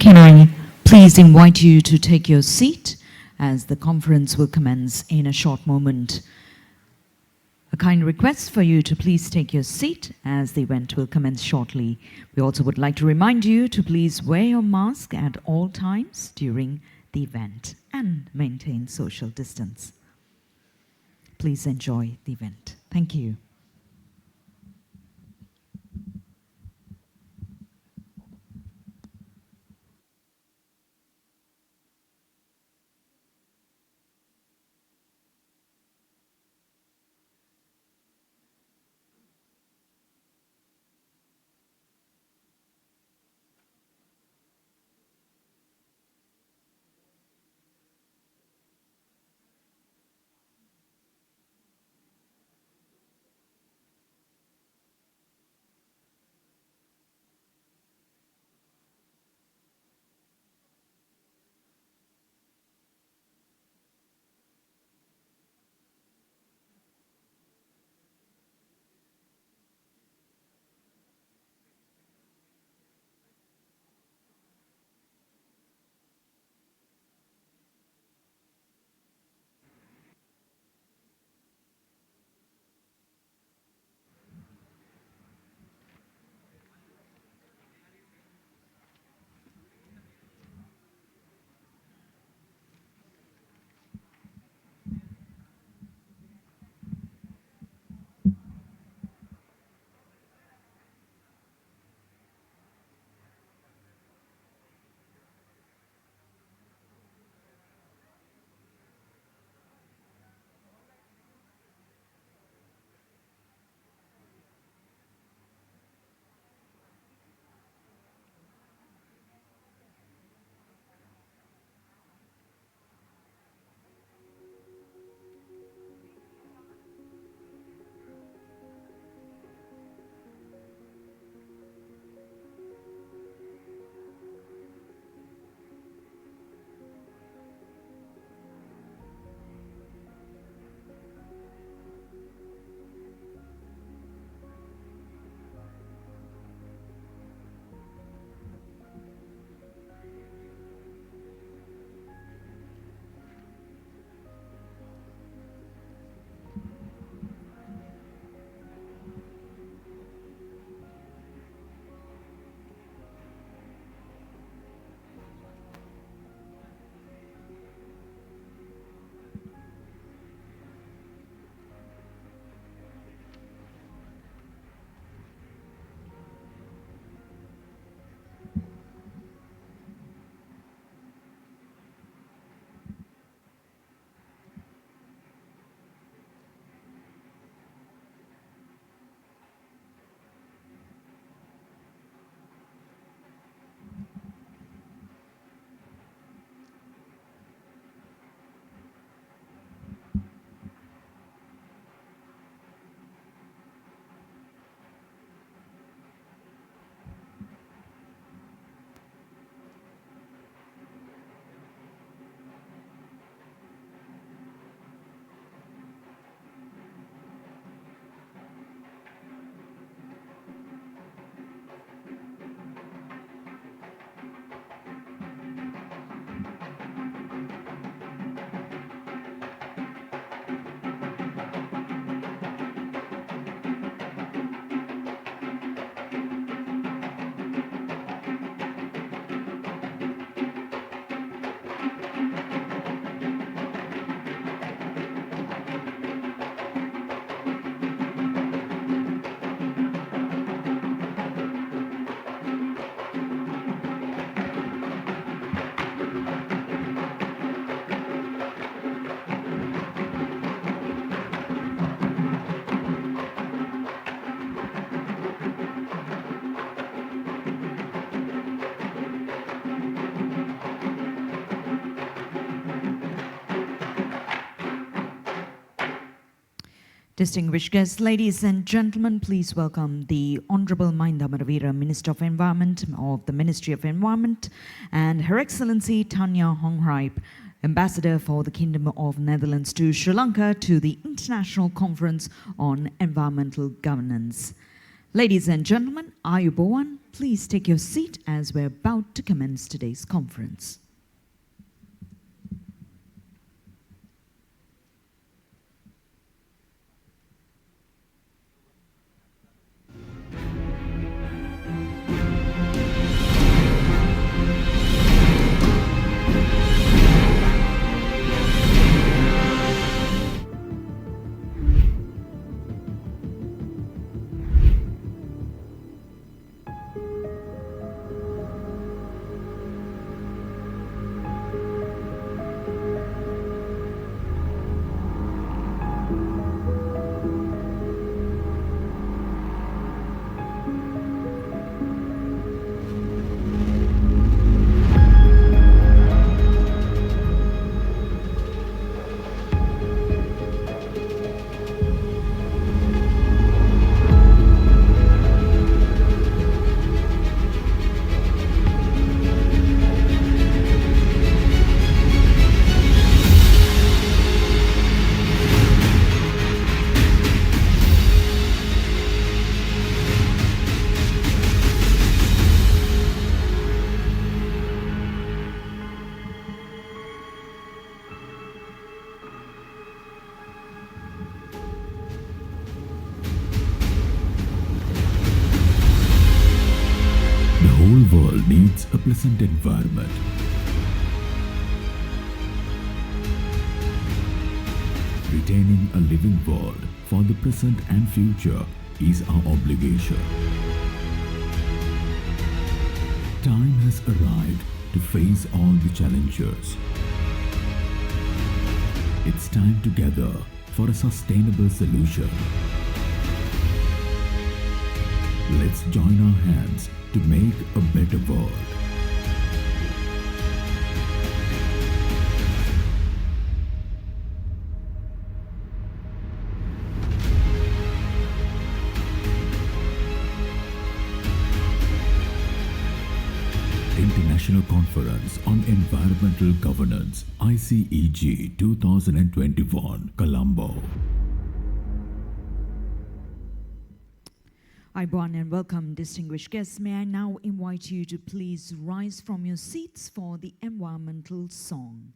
Can I please invite you to take your seat as the conference will commence in a short moment. A kind request for you to please take your seat as the event will commence shortly. We also would like to remind you to please wear your mask at all times during the event and maintain social distance. Please enjoy the event. Thank you. Distinguished guests, ladies and gentlemen, please welcome the Honorable Mahinda Maravira, Minister of Environment of the Ministry of Environment, and Her Excellency Tanya Hongrijp, Ambassador for the Kingdom of Netherlands to Sri Lanka, to the International Conference on Environmental Governance. Ladies and gentlemen, Ayubowan, Please take your seat as we're about to commence today's conference. The world needs a pleasant environment. Retaining a living world for the present and future is our obligation. Time has arrived to face all the challenges. It's time together for a sustainable solution. Let's join our hands to make a better world. International Conference on Environmental Governance, ICEG 2021, Colombo. Aiban and welcome, distinguished guests. May I now invite you to please rise from your seats for the environmental song.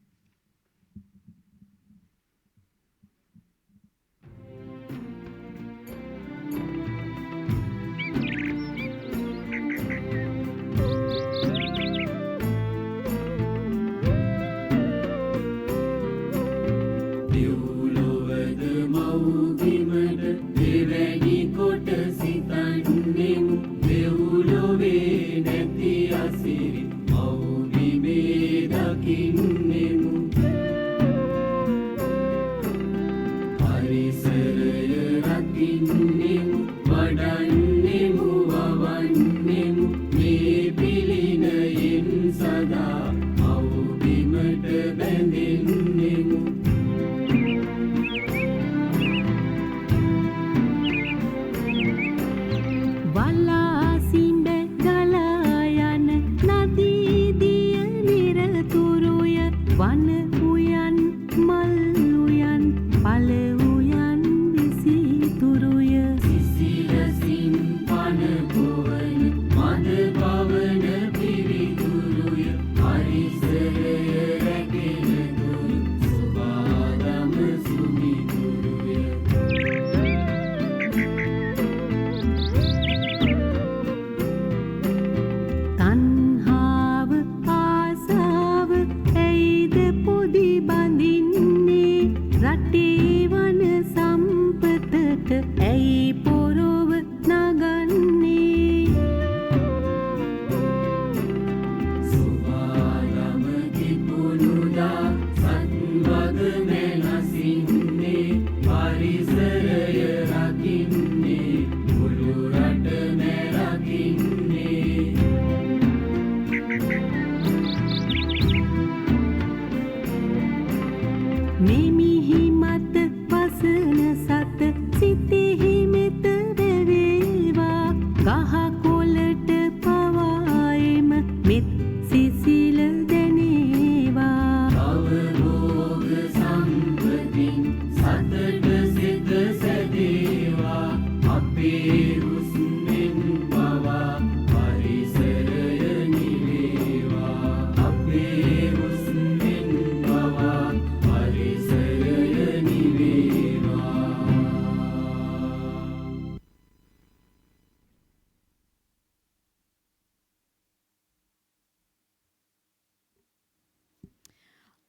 I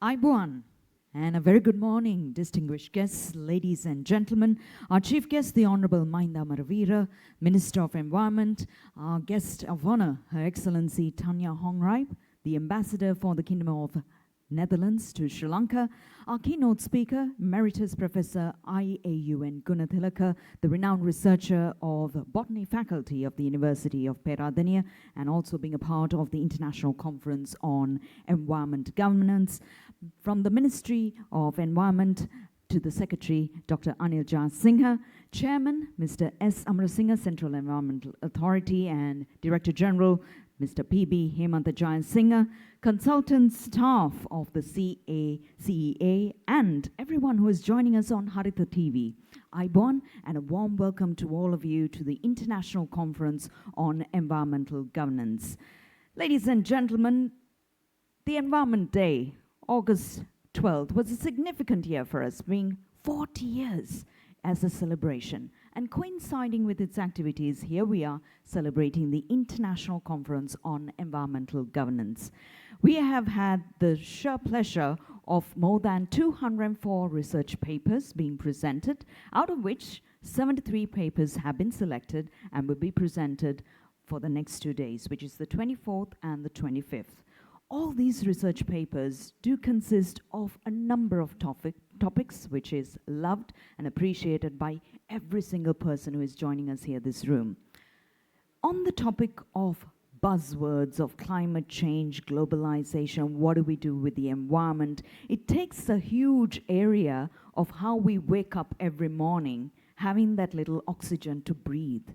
Aibuan, and a very good morning, distinguished guests, ladies and gentlemen. Our chief guest, the Honorable Mahinda Maravira, Minister of Environment. Our guest of honor, Her Excellency Tanya Hongripe, the Ambassador for the Kingdom of Netherlands to Sri Lanka. Our keynote speaker, Emeritus Professor IAUN Gunathilaka, the renowned researcher of Botany Faculty of the University of Peradeniya, and also being a part of the International Conference on Environment Governance. From the Ministry of Environment to the Secretary, Dr. Anil Jayasinghe, Chairman, Mr. S. Amarasinghe, Central Environmental Authority, and Director General, Mr. P.B. Hemanta Jayasinghe, consultant staff of the CEA, and everyone who is joining us on Haritha TV. Aibuan, and a warm welcome to all of you to the International Conference on Environmental Governance. Ladies and gentlemen, the Environment Day, August 12th, was a significant year for us, being 40 years as a celebration. And coinciding with its activities, here we are celebrating the International Conference on Environmental Governance. We have had the sheer pleasure of more than 204 research papers being presented, out of which 73 papers have been selected and will be presented for the next 2 days, which is the 24th and the 25th. All these research papers do consist of a number of topics which is loved and appreciated by every single person who is joining us here in this room. On the topic of buzzwords of climate change, globalization, what do we do with the environment, it takes a huge area of how we wake up every morning, having that little oxygen to breathe.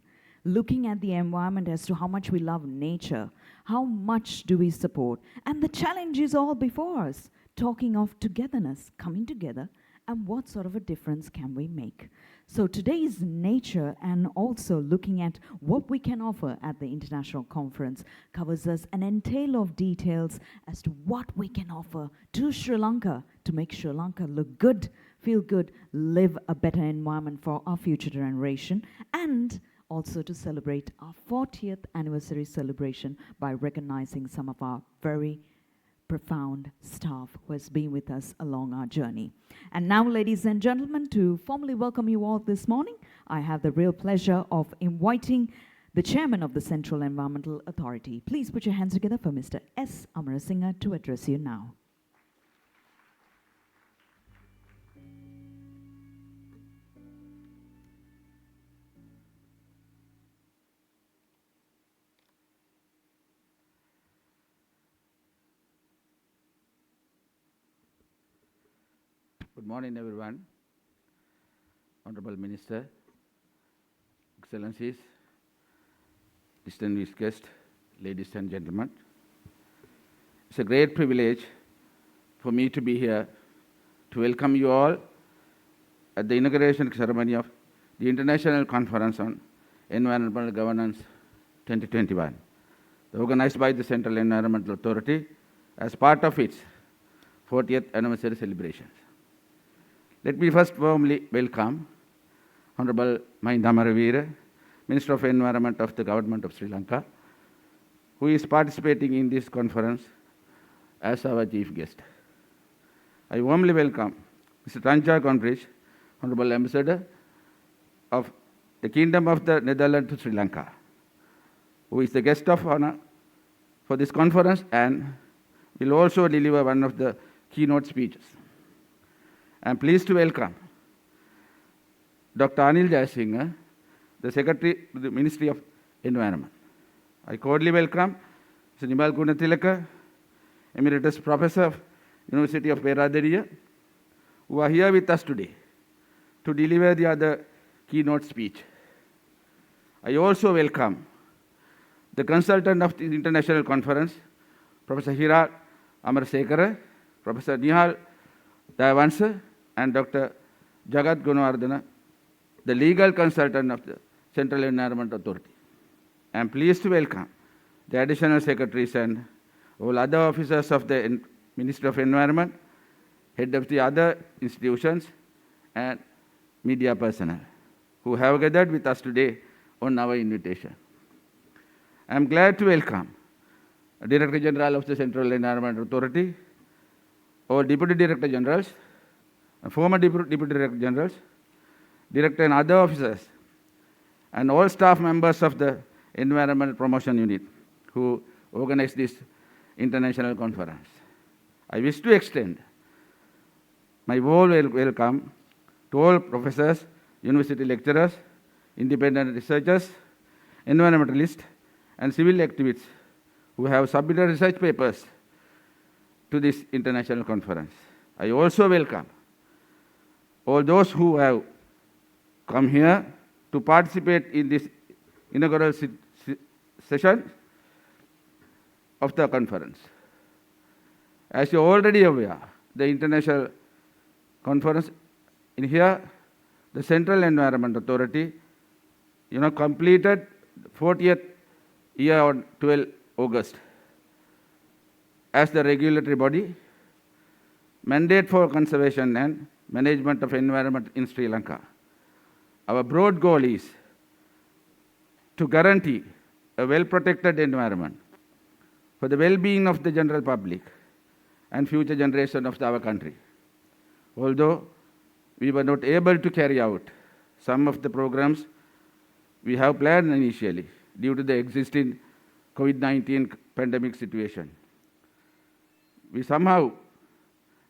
Looking at the environment as to how much we love nature, how much do we support, and the challenge is all before us, talking of togetherness, coming together, and what sort of a difference can we make. So today's nature, and also looking at what we can offer at the International Conference, covers us an entail of details as to what we can offer to Sri Lanka to make Sri Lanka look good, feel good, live a better environment for our future generation, and also to celebrate our 40th anniversary celebration by recognizing some of our very profound staff who has been with us along our journey. And now, ladies and gentlemen, to formally welcome you all this morning, I have the real pleasure of inviting the Chairman of the Central Environmental Authority. Please put your hands together for Mr. S. Amarasinghe to address you now. Good morning, everyone. Honorable Minister, Excellencies, distinguished guests, ladies and gentlemen. It's a great privilege for me to be here to welcome you all at the inauguration ceremony of the International Conference on Environmental Governance 2021, organized by the Central Environmental Authority as part of its 40th anniversary celebrations. Let me first warmly welcome Honorable Mahinda Maravira, Minister of Environment of the Government of Sri Lanka, who is participating in this conference as our chief guest. I warmly welcome Mr. Tanja Hongripe, Honorable Ambassador of the Kingdom of the Netherlands to Sri Lanka, who is the guest of honor for this conference and will also deliver one of the keynote speeches. I am pleased to welcome Dr. Anil Jayasinghe, the Secretary to the Ministry of Environment. I cordially welcome Mr. Nimal Gunathilaka, Emeritus Professor of University of Peradeniya, who are here with us today to deliver the other keynote speech. I also welcome the consultant of the International Conference, Professor Hira Amarsekara, Professor Nihal Dayavansa, and Dr. Jagat Gunawardena, the legal consultant of the Central Environment Authority. I am pleased to welcome the additional secretaries and all other officers of the Ministry of Environment, head of the other institutions, and media personnel who have gathered with us today on our invitation. I am glad to welcome Director General of the Central Environment Authority, all Deputy Director Generals, former Deputy Director Generals, Director and other officers, and all staff members of the Environmental Promotion Unit who organized this international conference. I wish to extend my warm welcome to all professors, university lecturers, independent researchers, environmentalists, and civil activists who have submitted research papers to this international conference. I also welcome all those who have come here to participate in this inaugural session of the conference. As you're already aware, the international conference in here, the Central Environment Authority, completed 40th year on 12 August. As the regulatory body, mandate for conservation and management of environment in Sri Lanka. Our broad goal is to guarantee a well-protected environment for the well-being of the general public and future generations of our country. Although we were not able to carry out some of the programs we have planned initially due to the existing COVID-19 pandemic situation, we somehow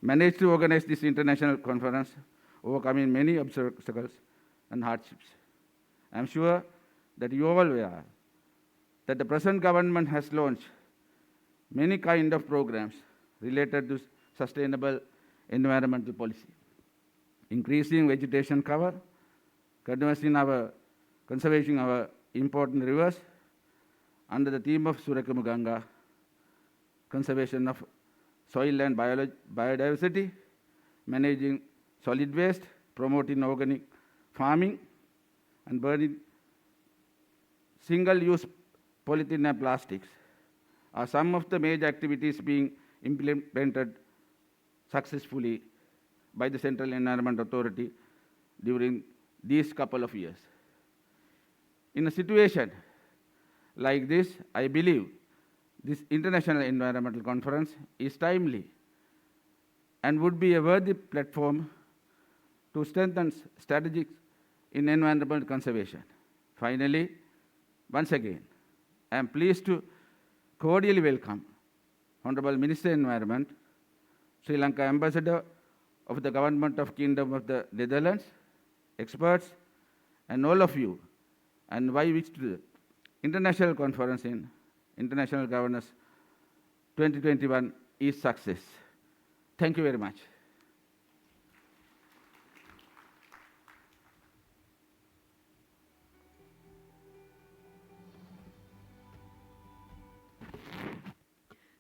managed to organize this international conference, overcoming many obstacles and hardships. I'm sure that you all aware that the present government has launched many kind of programs related to sustainable environmental policy, increasing vegetation cover, conserving our important rivers under the theme of Surakamu Ganga, conservation of soil and biodiversity, managing solid waste, promoting organic farming, and burning single-use polythene and plastics are some of the major activities being implemented successfully by the Central Environment Authority during these couple of years. In a situation like this, I believe this International Environmental Conference is timely and would be a worthy platform to strengthen strategies in environmental conservation. Finally, once again, I am pleased to cordially welcome Honorable Minister Environment, Sri Lanka Ambassador of the Government of Kingdom of the Netherlands, experts, and all of you, and I wish to the International Conference in International Governance 2021 is success. Thank you very much.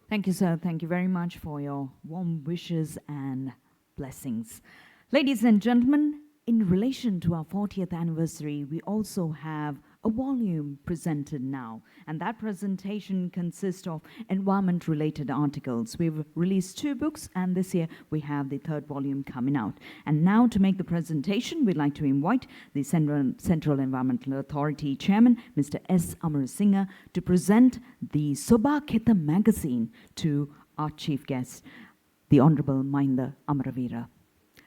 Thank you, sir. Thank you very much for your warm wishes and blessings. Ladies and gentlemen, in relation to our 40th anniversary, we also have a volume presented now, and that presentation consists of environment-related articles. We've released 2 books, and this year we have the 3rd volume coming out. And now to make the presentation, we'd like to invite the Central Environmental Authority Chairman, Mr. S. Amarasinghe, to present the Soba Khetha magazine to our chief guest, the Honorable Mahinda Amaravira.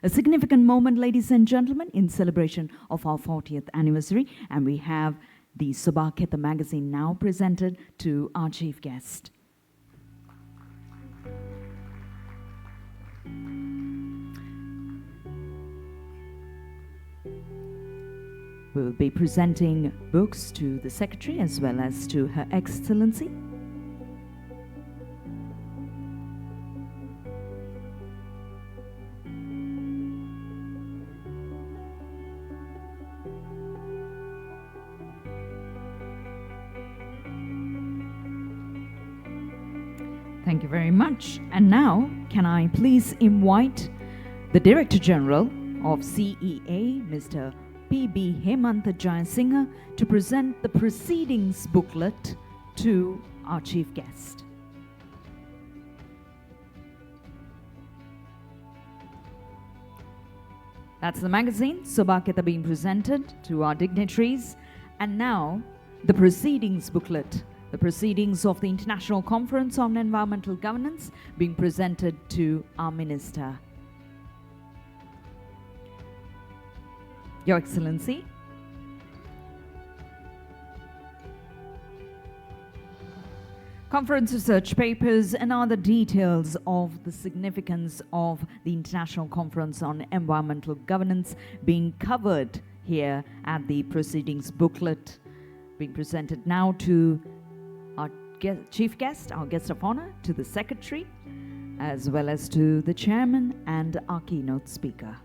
A significant moment, ladies and gentlemen, in celebration of our 40th anniversary, and we have the Soba Khetha magazine now presented to our chief guest. We will be presenting books to the Secretary as well as to Her Excellency. Thank you very much. And now, can I please invite the Director General of CEA, Mr. P.B. Hemantha Jayasinghe, to present the proceedings booklet to our chief guest. That's the magazine, Soba Khetha, being presented to our dignitaries. And now, the proceedings booklet, the proceedings of the International Conference on Environmental Governance being presented to our Minister. Your Excellency, conference research papers and other details of the significance of the International Conference on Environmental Governance being covered here at the proceedings booklet, being presented now to our chief guest, our guest of honor, to the secretary, as well as to the chairman and our keynote speaker.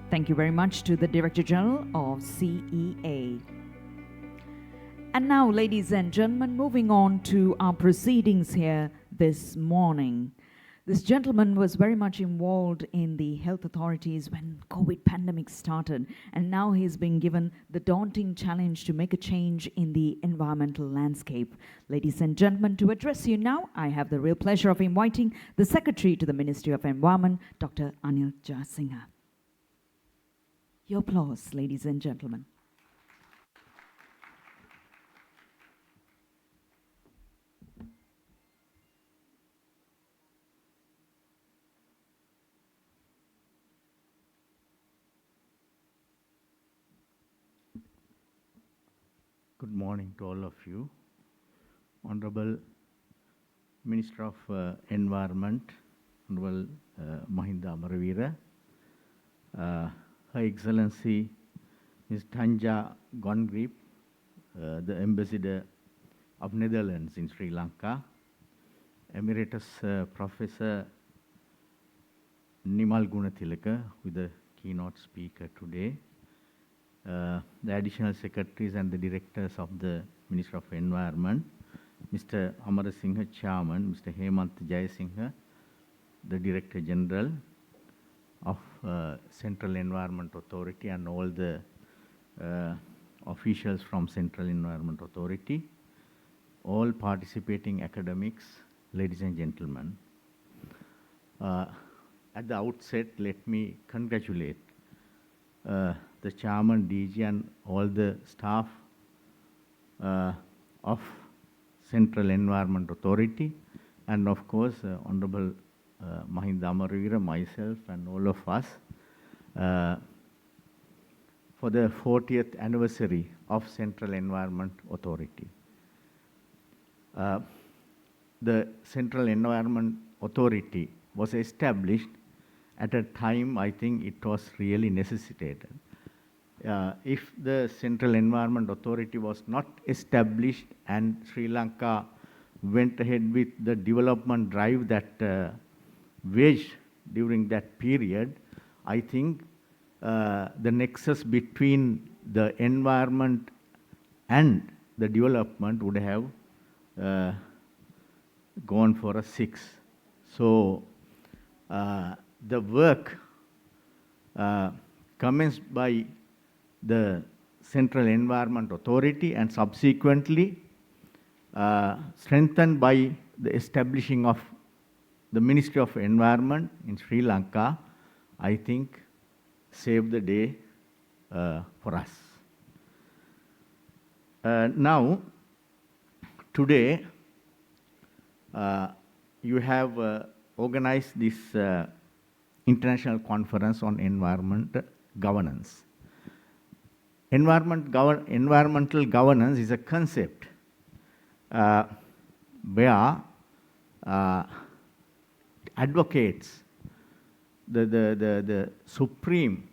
Thank you very much to the Director General of CEA. And now, ladies and gentlemen, moving on to our proceedings here this morning. This gentleman was very much involved in the health authorities when COVID pandemic started, and now he's been given the daunting challenge to make a change in the environmental landscape. Ladies and gentlemen, to address you now, I have the real pleasure of inviting the Secretary to the Ministry of Environment, Dr. Anil Jayasinghe. Your applause, ladies and gentlemen. Good morning to all of you. Honorable Minister of Environment, Honorable Mahinda Amaravira, Her Excellency Ms. Tanja Gongrip, the Ambassador of Netherlands in Sri Lanka, Emeritus Professor Nimal Gunathilaka, with the keynote speaker today, the additional secretaries and the directors of the Ministry of Environment, Mr. Amarasinghe, Chairman, Mr. Hemant Jayasinghe, the Director General of Central Environment Authority, and all the officials from Central Environment Authority, all participating academics, ladies and gentlemen. At the outset, let me congratulate the Chairman, DG, and all the staff of Central Environment Authority, and of course, Honorable Mahinda Amaravira, myself, and all of us for the 40th anniversary of Central Environment Authority. The Central Environment Authority was established at a time I think it was really necessitated. If the Central Environment Authority was not established and Sri Lanka went ahead with the development drive that waged during that period, I think the nexus between the environment and the development would have gone for a 6. So the work commenced by the Central Environment Authority and subsequently strengthened by the establishing of the Ministry of Environment in Sri Lanka, I think saved the day for us. Now, today, you have organized this International Conference on Environment Governance. Environmental governance is a concept where advocates the supreme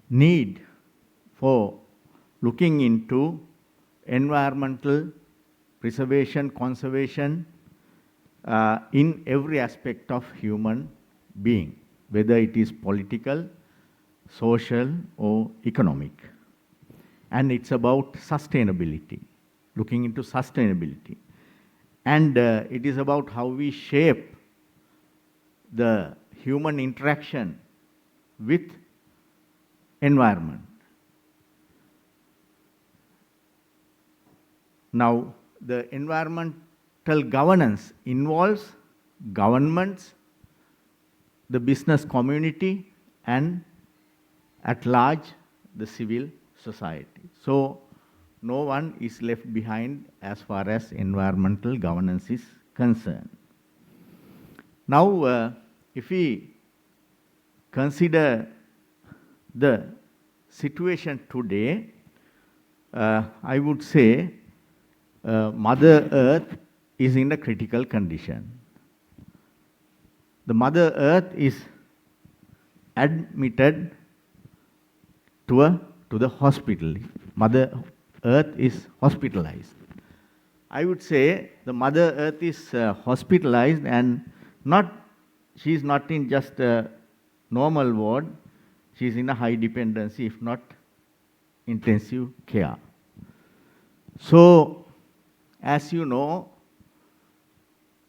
need for looking into environmental preservation, conservation in every aspect of human being, whether it is political, social, or economic. And it's about sustainability, looking into sustainability. And it is about how we shape the human interaction with environment. Now, the environmental governance involves governments, the business community, and at large, the civil society. So no one is left behind as far as environmental governance is concerned. Now, if we consider the situation today, I would say Mother Earth is in a critical condition. The Mother Earth is admitted to the hospital. Mother Earth is hospitalized. I would say the Mother Earth is hospitalized, and she is not in just a normal ward, she is in a high dependency, if not intensive care. So, as you know,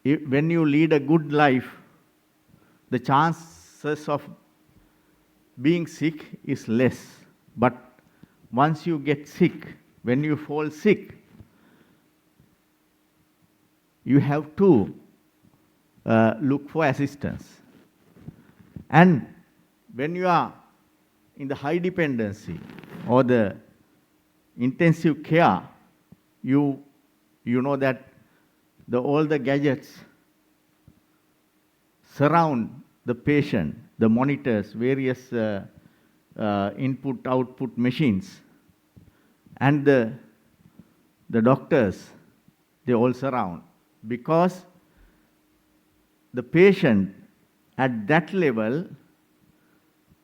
when you lead a good life, the chances of being sick is less. But once you get sick, when you fall sick, you have to look for assistance. And when you are in the high dependency or the intensive care, you know that all the gadgets surround the patient, the monitors, various input-output machines, and the doctors, they all surround, because the patient at that level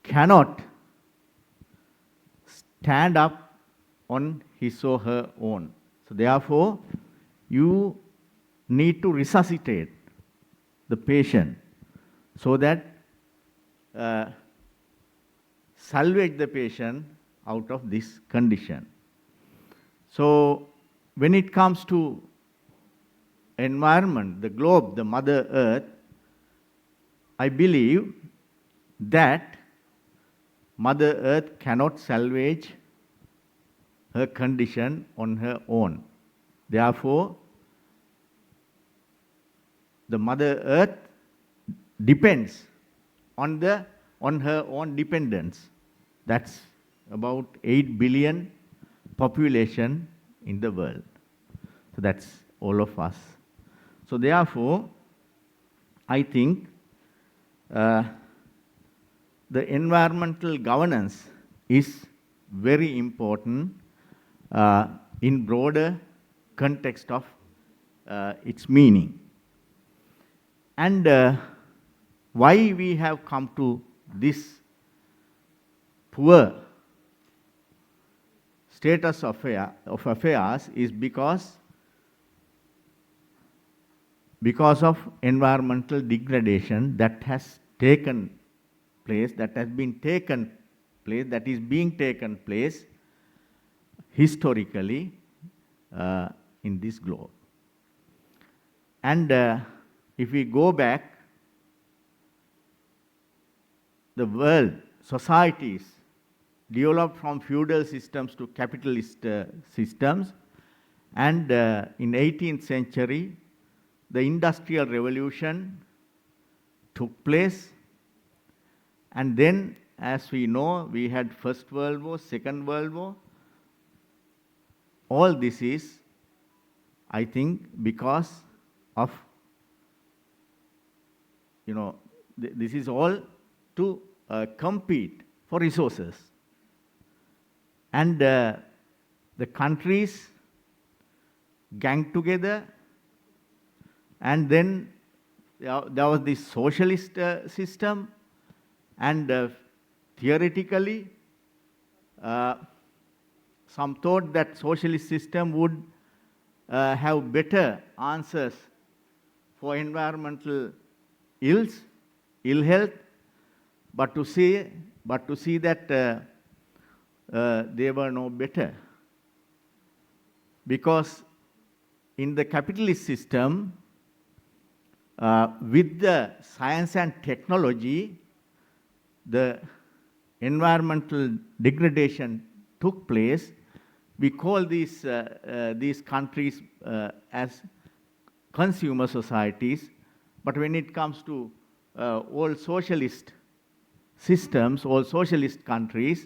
cannot stand up on his or her own. So therefore, you need to resuscitate the patient so that salvage the patient out of this condition. So when it comes to environment, the globe, the Mother Earth, I believe that Mother Earth cannot salvage her condition on her own. Therefore, the Mother Earth depends on her own dependence. That's about 8 billion population in the world. So that's all of us. So therefore, I think the environmental governance is very important in broader context of its meaning. And why we have come to this poor status of affairs is because of environmental degradation that has taken place, that is being taken place historically in this globe. And if we go back, the world, societies developed from feudal systems to capitalist systems, and in 18th century, the Industrial Revolution took place, and then, as we know, we had First World War, Second World War. All this is, I think, because of, this is all to compete for resources. And the countries gang together, and then there was this socialist system, and theoretically, some thought that socialist system would have better answers for environmental ill health, but to see that they were no better. Because in the capitalist system, with the science and technology, the environmental degradation took place. We call these countries as consumer societies, But when it comes to all socialist systems, all socialist countries,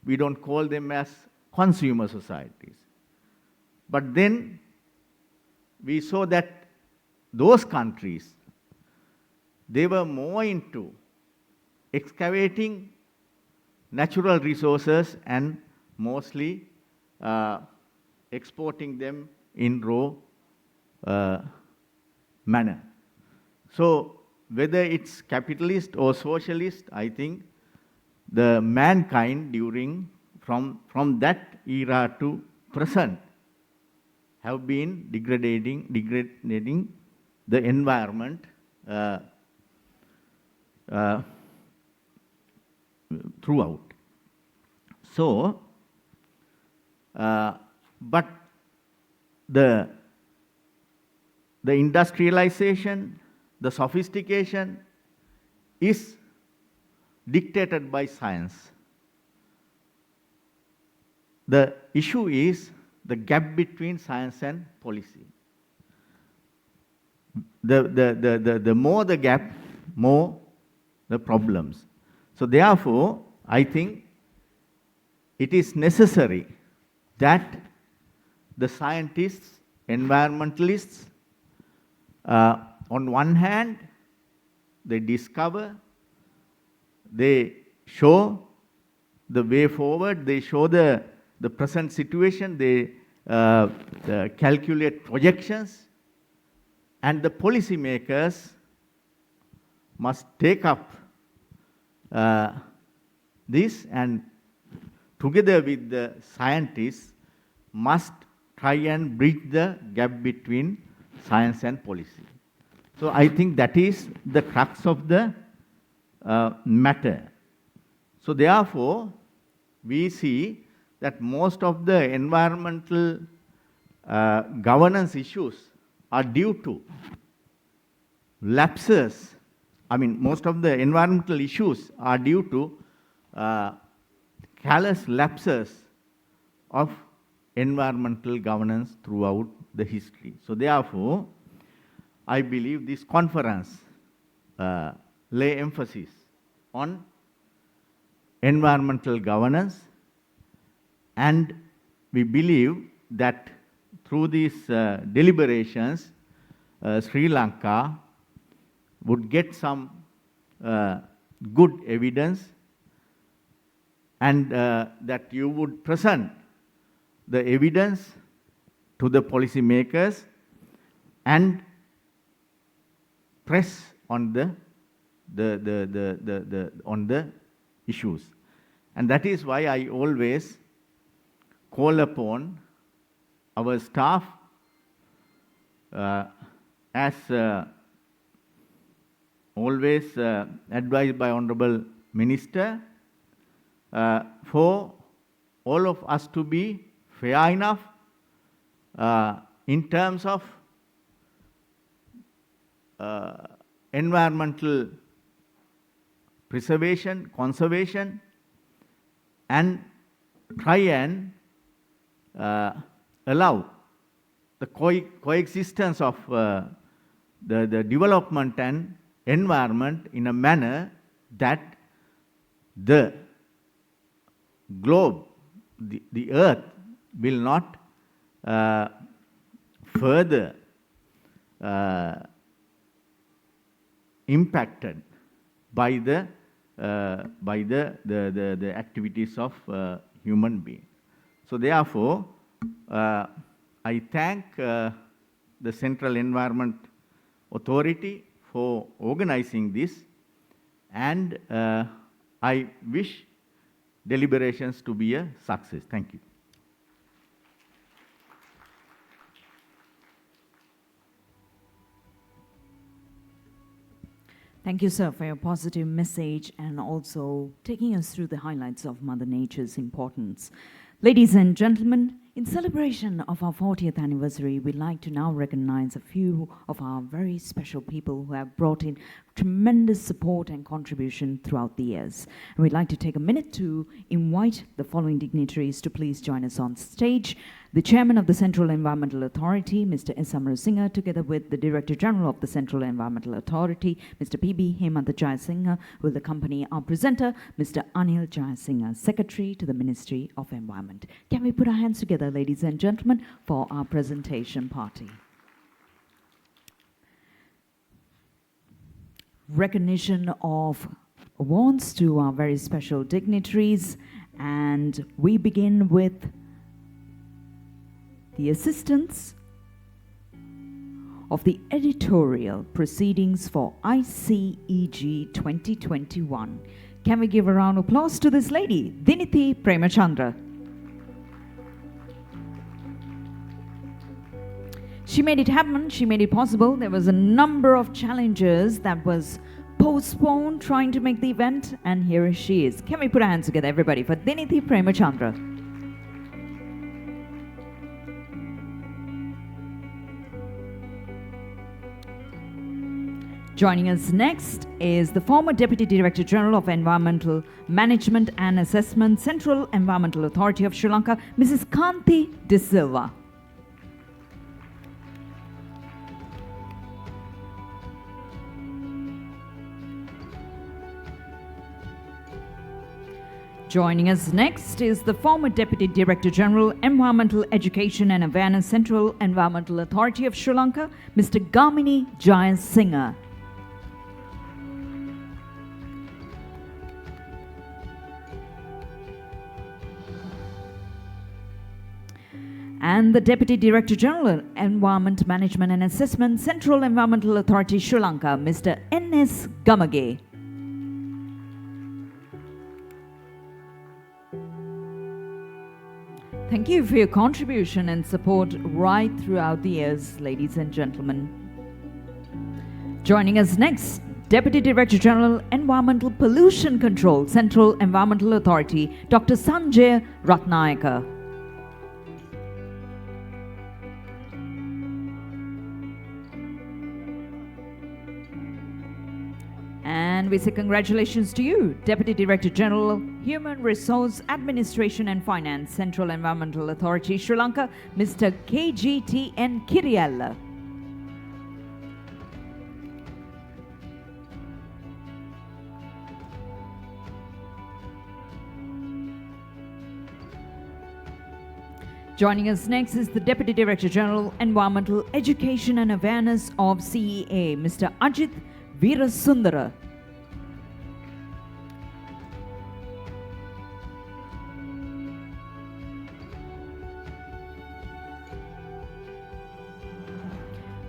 we don't call them as consumer societies. But then we saw that those countries, they were more into excavating natural resources and mostly exporting them in raw manner. So whether it's capitalist or socialist, I think the mankind from that era to present have been degrading the environment throughout. So, but the industrialization, the sophistication is dictated by science. The issue is the gap between science and policy. The more the gap, more the problems. So therefore, I think it is necessary that the scientists, environmentalists, on one hand, they discover, they show the way forward, they show the present situation, they calculate projections, and the policymakers must take up this and together with the scientists must try and bridge the gap between science and policy. So I think that is the crux of the matter. So therefore, we see that most of the environmental governance issues are due to lapses. I mean, most of the environmental issues are due to careless lapses of environmental governance throughout the history. So therefore, I believe this conference lay emphasis on environmental governance, and we believe that through these deliberations, Sri Lanka would get some good evidence, and that you would present the evidence to the policymakers and press on the issues. And that is why I always call upon our staff as always advised by Honorable Minister, for all of us to be fair enough in terms of environmental preservation, conservation, and try and allow the coexistence of the development and environment in a manner that the globe, the earth, will not further impacted by the activities of human beings. So therefore, I thank the Central Environment Authority for organizing this, and I wish deliberations to be a success. Thank you. Thank you, sir, for your positive message and also taking us through the highlights of Mother Nature's importance. Ladies and gentlemen, in celebration of our 40th anniversary, we'd like to now recognize a few of our very special people who have brought in tremendous support and contribution throughout the years. And we'd like to take a minute to invite the following dignitaries to please join us on stage. The Chairman of the Central Environmental Authority, Mr. S. Amarasinghe, together with the Director General of the Central Environmental Authority, Mr. P.B. Hemanta Jayasinghe, will accompany our presenter, Mr. Anil Jayasinghe, Secretary to the Ministry of Environment. Can we put our hands together, ladies and gentlemen, for our presentation party? Recognition of awards to our very special dignitaries, and we begin with the assistance of the editorial proceedings for ICEG 2021. Can we give a round of applause to this lady, Dinithi Premachandra? She made it happen, she made it possible. There was a number of challenges that was postponed trying to make the event, and here she is. Can we put our hands together, everybody, for Dinithi Premachandra? Joining us next is the former Deputy Director General of Environmental Management and Assessment, Central Environmental Authority of Sri Lanka, Mrs. Kanti De Silva. Joining us next is the former Deputy Director General, Environmental Education and Awareness, Central Environmental Authority of Sri Lanka, Mr. Gamini Jayasinghe. And the Deputy Director General, Environment Management and Assessment, Central Environmental Authority, Sri Lanka, Mr. N.S. Gamage. Thank you for your contribution and support right throughout the years, ladies and gentlemen. Joining us next, Deputy Director General, Environmental Pollution Control, Central Environmental Authority, Dr. Sanjay Ratnayaka. And we say congratulations to you, Deputy Director General, Human Resource Administration and Finance, Central Environmental Authority, Sri Lanka, Mr. KGTN Kiriella. Joining us next is the Deputy Director General, Environmental Education and Awareness of CEA, Mr. Ajit Veerasundara.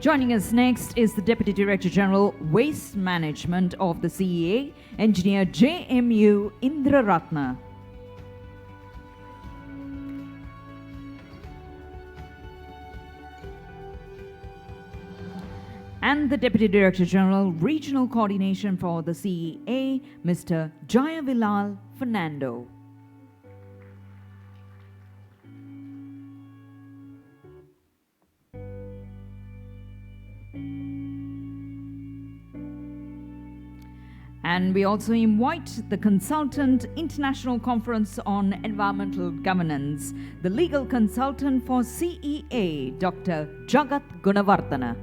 Joining us next is the Deputy Director General, Waste Management of the CEA, Engineer JMU Indra Ratna. And the Deputy Director General, Regional Coordination for the CEA, Mr. Jayavilal Fernando. And we also invite the Consultant International Conference on Environmental Governance, the legal consultant for CEA, Dr. Jagat Gunawardana.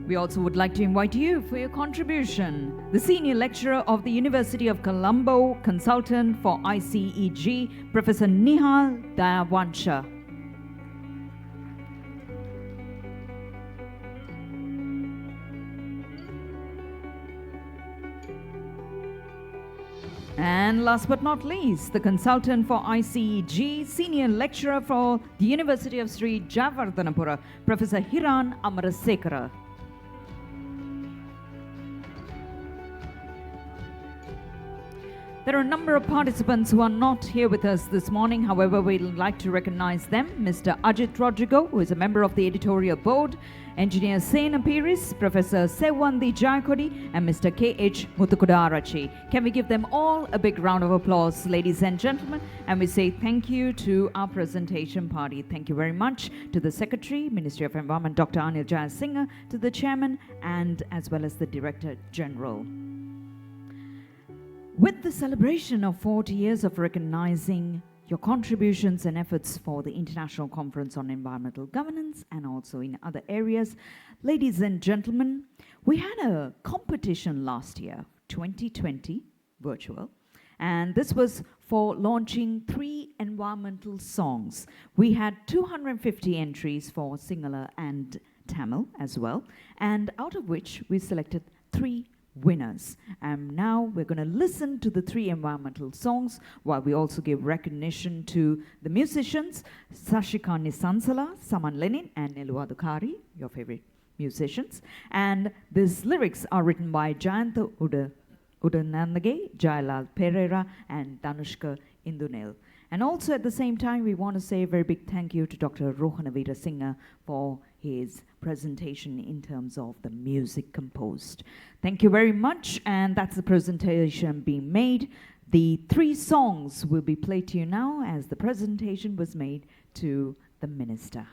We also would like to invite you for your contribution. The Senior Lecturer of the University of Colombo, Consultant for ICEG, Professor Nihal Dayawansha. And last but not least, the Consultant for ICEG, Senior Lecturer for the University of Sri Jayawardhanapura, Professor Hiran Amarasekara. There are a number of participants who are not here with us this morning. However, we'd like to recognize them. Mr. Ajit Rodrigo, who is a member of the editorial board, Engineer Sena Piris, Professor Sewandi Jayakodi, and Mr. K.H. Muthukuda. Can we give them all a big round of applause, ladies and gentlemen? And we say thank you to our presentation party. Thank you very much to the Secretary, Ministry of Environment, Dr. Anil Jayasinghe, to the Chairman, and as well as the Director General. With the celebration of 40 years of recognizing your contributions and efforts for the International Conference on Environmental Governance and also in other areas, ladies and gentlemen, we had a competition last year, 2020, virtual, and this was for launching 3 environmental songs. We had 250 entries for Sinhala and Tamil as well, and out of which we selected 3 winners. And now we're going to listen to the 3 environmental songs while we also give recognition to the musicians, Sashika Nisansala, Saman Lenin, and Nelu Adukari, your favorite musicians. And these lyrics are written by Jayantha Udanandage, Jayalal Pereira, and Danushka Indunel. And also at the same time, we want to say a very big thank you to Dr. Rohana Veerasinghe for his presentation in terms of the music composed. Thank you very much, and that's the presentation being made. The 3 songs will be played to you now as the presentation was made to the Minister.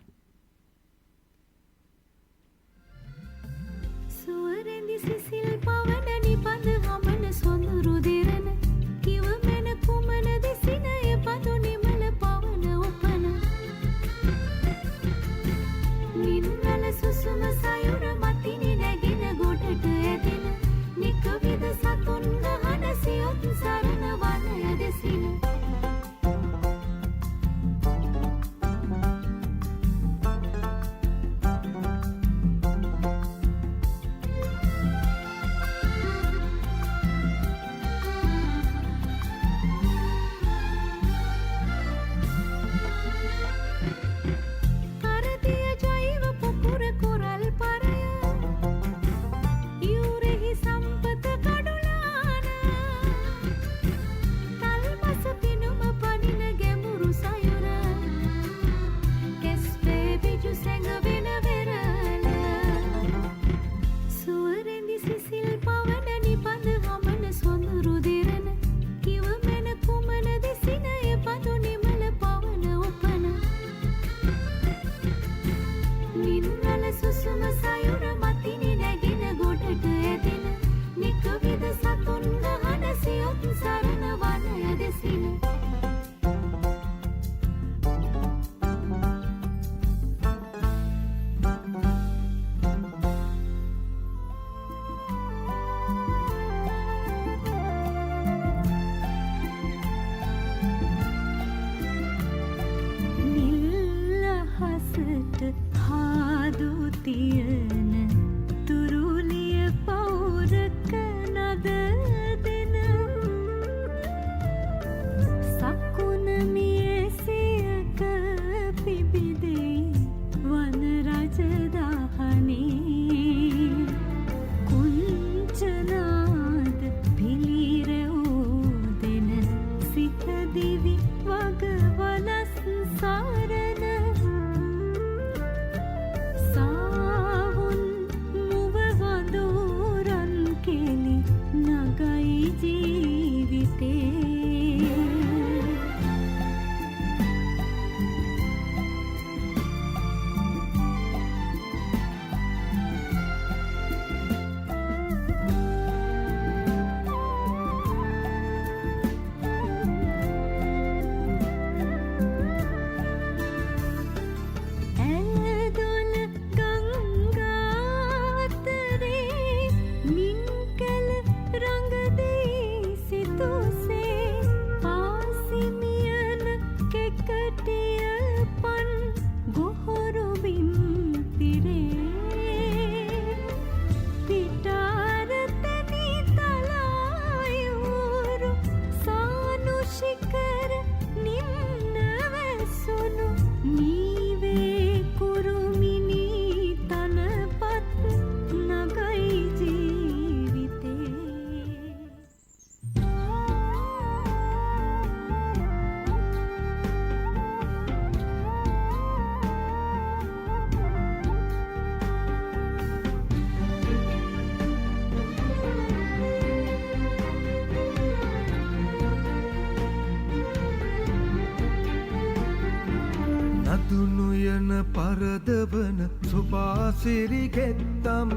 පරදවන සුභාසිරිගෙත්තම්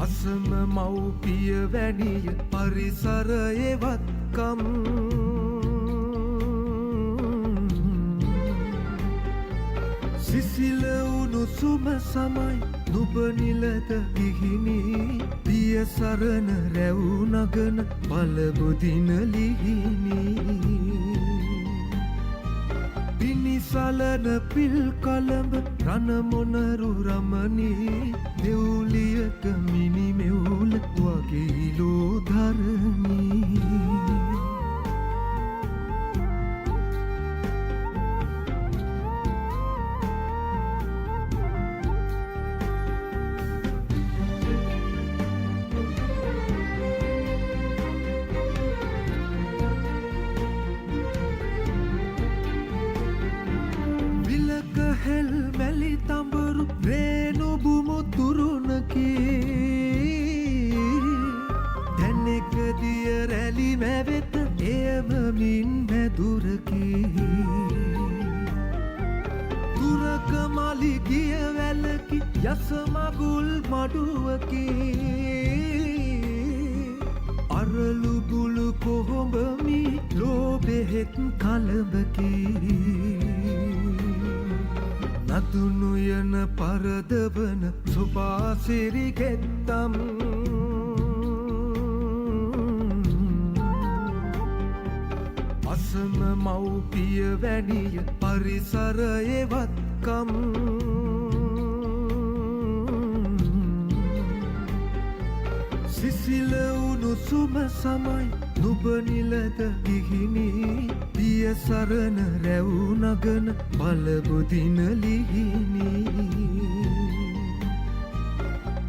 අසම මව්පිය වැනිය පරිසරයවත්කම් සිසිල උණුසුම සමයි නුබ නිලද ගිහිනි පිය සරණ රැව් නගන බලබුදින ලිහිනි පිනිසලන පිල් කලඹ රණ මොනරු රමණී දෙව්ලියක මිනි මෙවුල වගේ ලෝධරණී හෙල් මැලි තඹරු රේණු බුමු තුරුණකි දැනෙක දිය රැලි මැවෙත එයම මින් මැදුරකි තුරක මලි ගිය වැලකි යස මගුල් මඩුවකි අරලු බුලු කොහොඹමි ලෝබෙහෙත් කලබකි නතුනු යන පරදවන සුභාසිරිගෙත්තම් අසම මව්පිය වැනිය පරිසරයවත්කම් සිසිල උණුසුම සමයි නුබ නිලද ගිහිනි පිය සරණ රැව් නගන බලබුදින ලිහිනි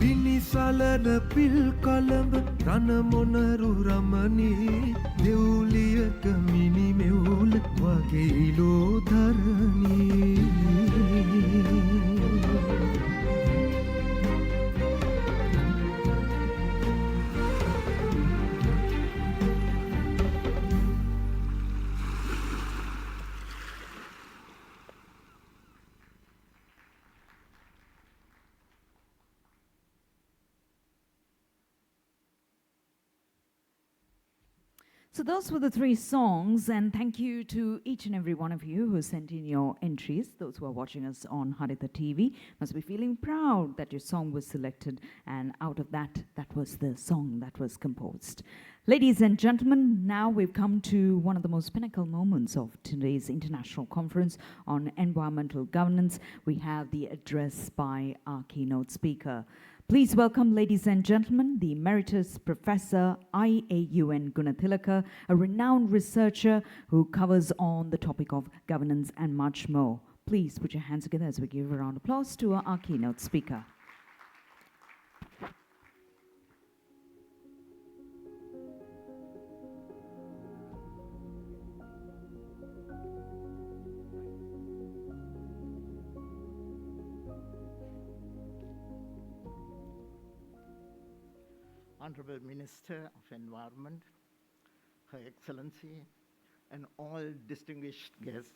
පිනිසලන පිල් කලඹ රණ මොනරු රමණී දෙව්ලියක මිනි මෙවුල වගේ ලෝධරණී So those were the three songs, and thank you to each and every one of you who sent in your entries. Those who are watching us on Haritha TV must be feeling proud that your song was selected, and out of that, that was the song that was composed. Ladies and gentlemen, now we've come to one of the most pinnacle moments of today's international conference on environmental governance. We have the address by our keynote speaker. Please welcome, ladies and gentlemen, the Emeritus Professor IAUN Gunathilaka, a renowned researcher who covers on the topic of governance and much more. Please put your hands together as we give a round of applause to our keynote speaker. Honorable Minister of Environment, Her Excellency, and all distinguished guests,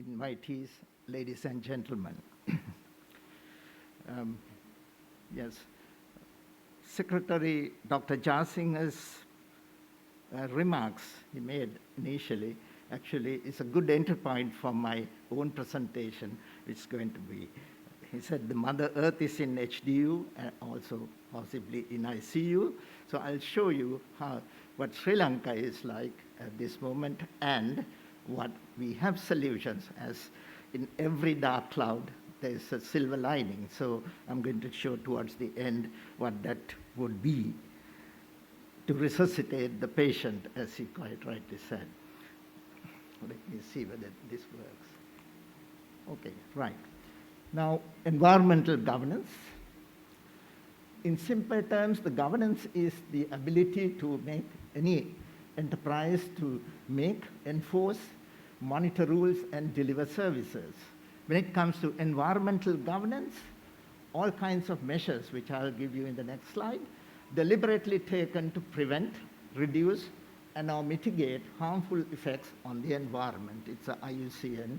invitees, ladies and gentlemen. Yes, Secretary Dr. Jasingh's remarks he made initially actually is a good entry point for my own presentation. It's going to be, he said the Mother Earth is in HDU and also possibly in ICU. So I'll show you what Sri Lanka is like at this moment and what we have solutions. As in every dark cloud, there's a silver lining. So I'm going to show towards the end what that would be to resuscitate the patient, as he quite rightly said. Let me see whether this works. Okay, right. Now, environmental governance. In simple terms, the governance is the ability to make any enterprise to make, enforce, monitor rules, and deliver services. When it comes to environmental governance, all kinds of measures, which I'll give you in the next slide, deliberately taken to prevent, reduce, and/or mitigate harmful effects on the environment. It's a IUCN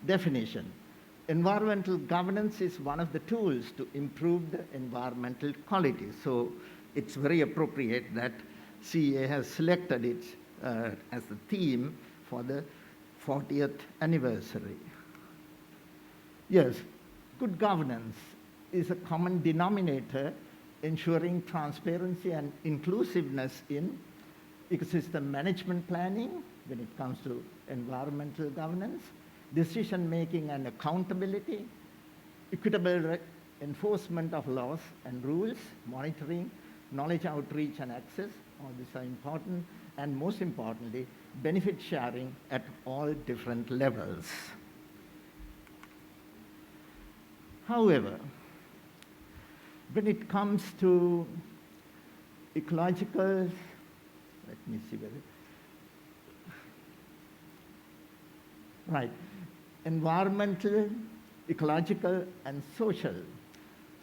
definition. Environmental governance is one of the tools to improve the environmental quality. So it's very appropriate that CEA has selected it as the theme for the 40th anniversary. Yes, good governance is a common denominator ensuring transparency and inclusiveness in ecosystem management planning when it comes to environmental governance, decision-making and accountability, equitable enforcement of laws and rules, monitoring, knowledge outreach and access, all these are important, and most importantly, benefit sharing at all different levels. However, when it comes to ecological, let me see whether, right, environmental, ecological, and social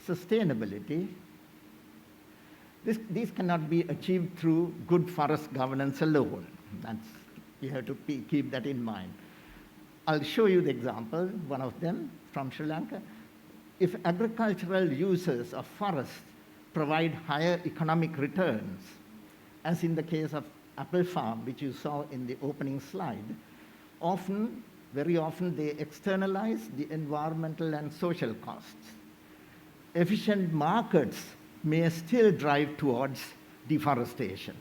sustainability, these cannot be achieved through good forest governance alone. You have to keep that in mind. I'll show you the example, one of them from Sri Lanka. If agricultural users of forests provide higher economic returns, as in the case of apple farm, which you saw in the opening slide, very often they externalize the environmental and social costs. Efficient markets may still drive towards deforestation.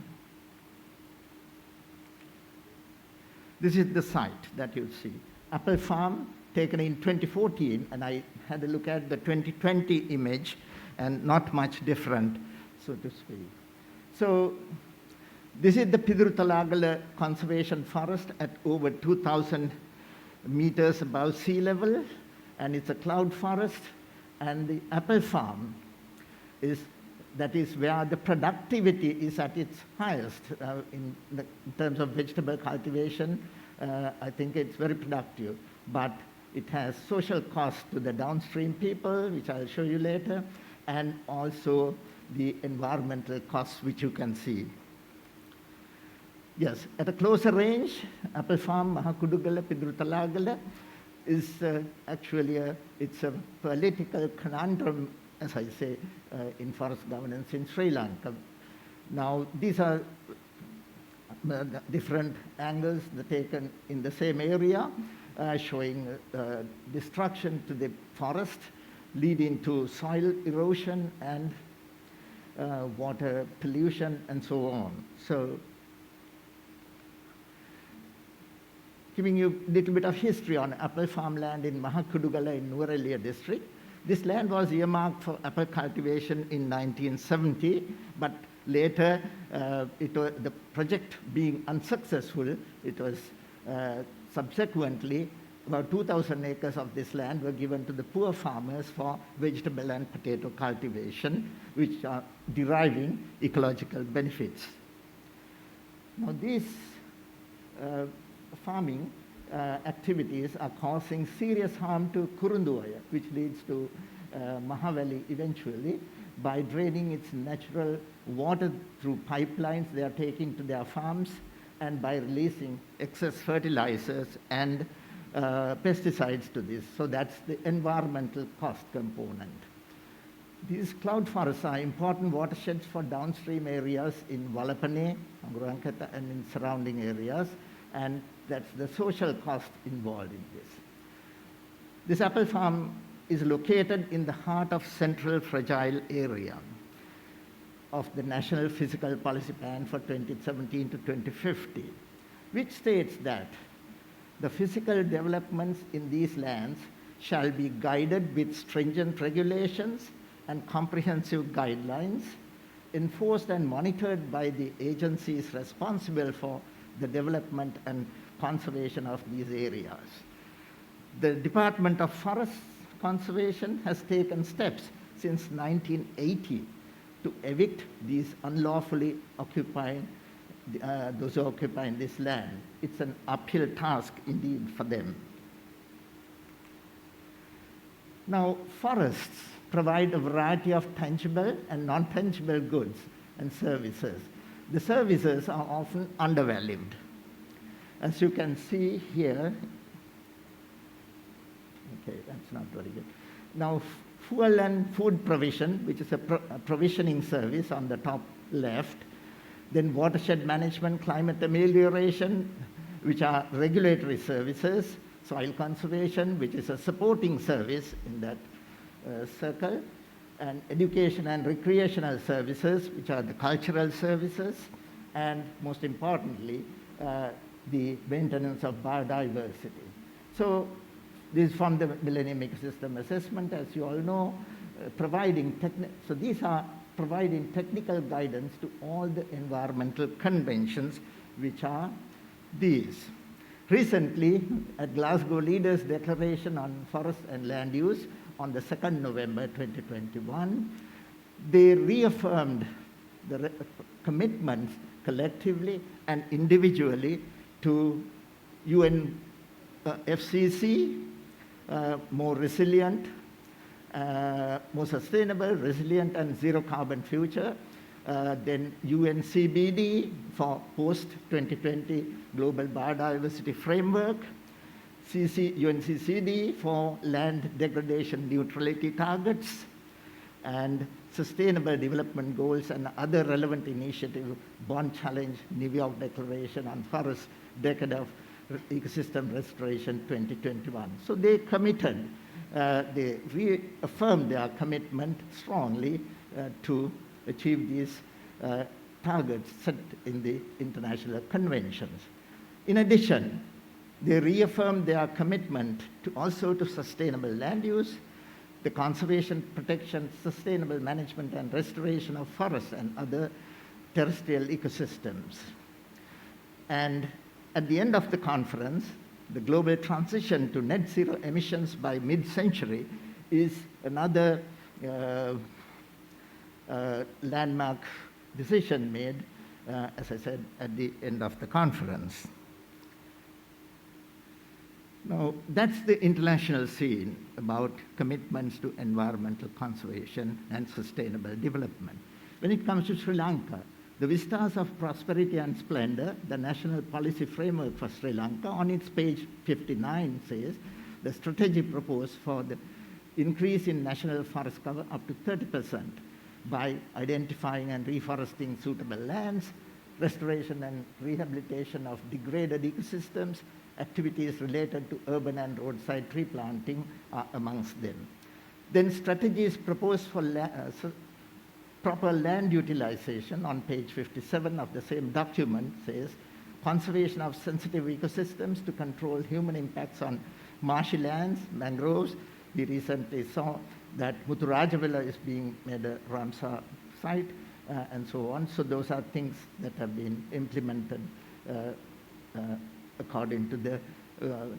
This is the site that you see. Apple farm taken in 2014, and I had a look at the 2020 image, and not much different, so to speak. So this is the Pidrutalagala Conservation Forest at over 2,000 meters above sea level, and it's a cloud forest, and the apple farm that is where the productivity is at its highest in terms of vegetable cultivation. I think it's very productive, but it has social costs to the downstream people, which I'll show you later, and also the environmental costs, which you can see. Yes, at a closer range, apple farm, Mahakudugala, Pidrutalagala, is actually it's a political conundrum, as I say, in forest governance in Sri Lanka. Now, these are different angles taken in the same area, showing destruction to the forest, leading to soil erosion and water pollution and so on. So, giving you a little bit of history on apple farmland in Mahakudugala in Nuwara district. This land was earmarked for apple cultivation in 1970, but later, the project being unsuccessful, it was subsequently about 2,000 acres of this land were given to the poor farmers for vegetable and potato cultivation, which are deriving ecological benefits. Now, these farming activities are causing serious harm to Kurunduwaya, which leads to Mahavali eventually, by draining its natural water through pipelines they are taking to their farms, and by releasing excess fertilizers and pesticides to this. So that's the environmental cost component. These cloud forests are important watersheds for downstream areas in Valapane, Angurankata, and in surrounding areas, and that's the social cost involved in this. This apple farm is located in the heart of Central Fragile Area of the National Physical Policy Plan for 2017 to 2050, which states that the physical developments in these lands shall be guided with stringent regulations and comprehensive guidelines, enforced and monitored by the agencies responsible for the development and conservation of these areas. The Department of Forest Conservation has taken steps since 1980 to evict these unlawfully occupying, those who occupy this land. It's an uphill task indeed for them. Now, forests provide a variety of tangible and non-tangible goods and services. the services are often undervalued. As you can see here, okay, that's not very good. Now, fuel and food provision, which is a provisioning service on the top left, then watershed management, climate amelioration, which are regulatory services, soil conservation, which is a supporting service in that circle, and education and recreational services, which are the cultural services, and most importantly, the maintenance of biodiversity. So this is from the Millennium Ecosystem Assessment, as you all know, so these are providing technical guidance to all the environmental conventions, which are these. Recently, at Glasgow Leaders Declaration on Forest and Land Use on the 2nd November 2021, they reaffirmed the commitments collectively and individually to UN FCC, more resilient, more sustainable, resilient, and zero carbon future. Then UNCBD for post-2020 Global Biodiversity Framework, UNCCD for land degradation neutrality targets, and Sustainable Development Goals and other relevant initiatives, Bond Challenge, New York Declaration on Forest, Decade of Ecosystem Restoration 2021. So they committed, they reaffirmed their commitment strongly to achieve these targets set in the international conventions. In addition, they reaffirmed their commitment to also to sustainable land use, the conservation, protection, sustainable management, and restoration of forests and other terrestrial ecosystems. And at the end of the conference, the global transition to net zero emissions by mid-century is another landmark decision made, as I said, at the end of the conference. Now, that's the international scene about commitments to environmental conservation and sustainable development. When it comes to Sri Lanka, the Vistas of Prosperity and Splendor, the National Policy Framework for Sri Lanka, on its page 59 says, the strategy proposed for the increase in national forest cover up to 30% by identifying and reforesting suitable lands, restoration and rehabilitation of degraded ecosystems, activities related to urban and roadside tree planting are amongst them. Then strategies proposed for proper land utilization on page 57 of the same document says, conservation of sensitive ecosystems to control human impacts on marshy lands, mangroves. We recently saw that Muthurajavilla is being made a Ramsar site, and so on. So those are things that have been implemented according to the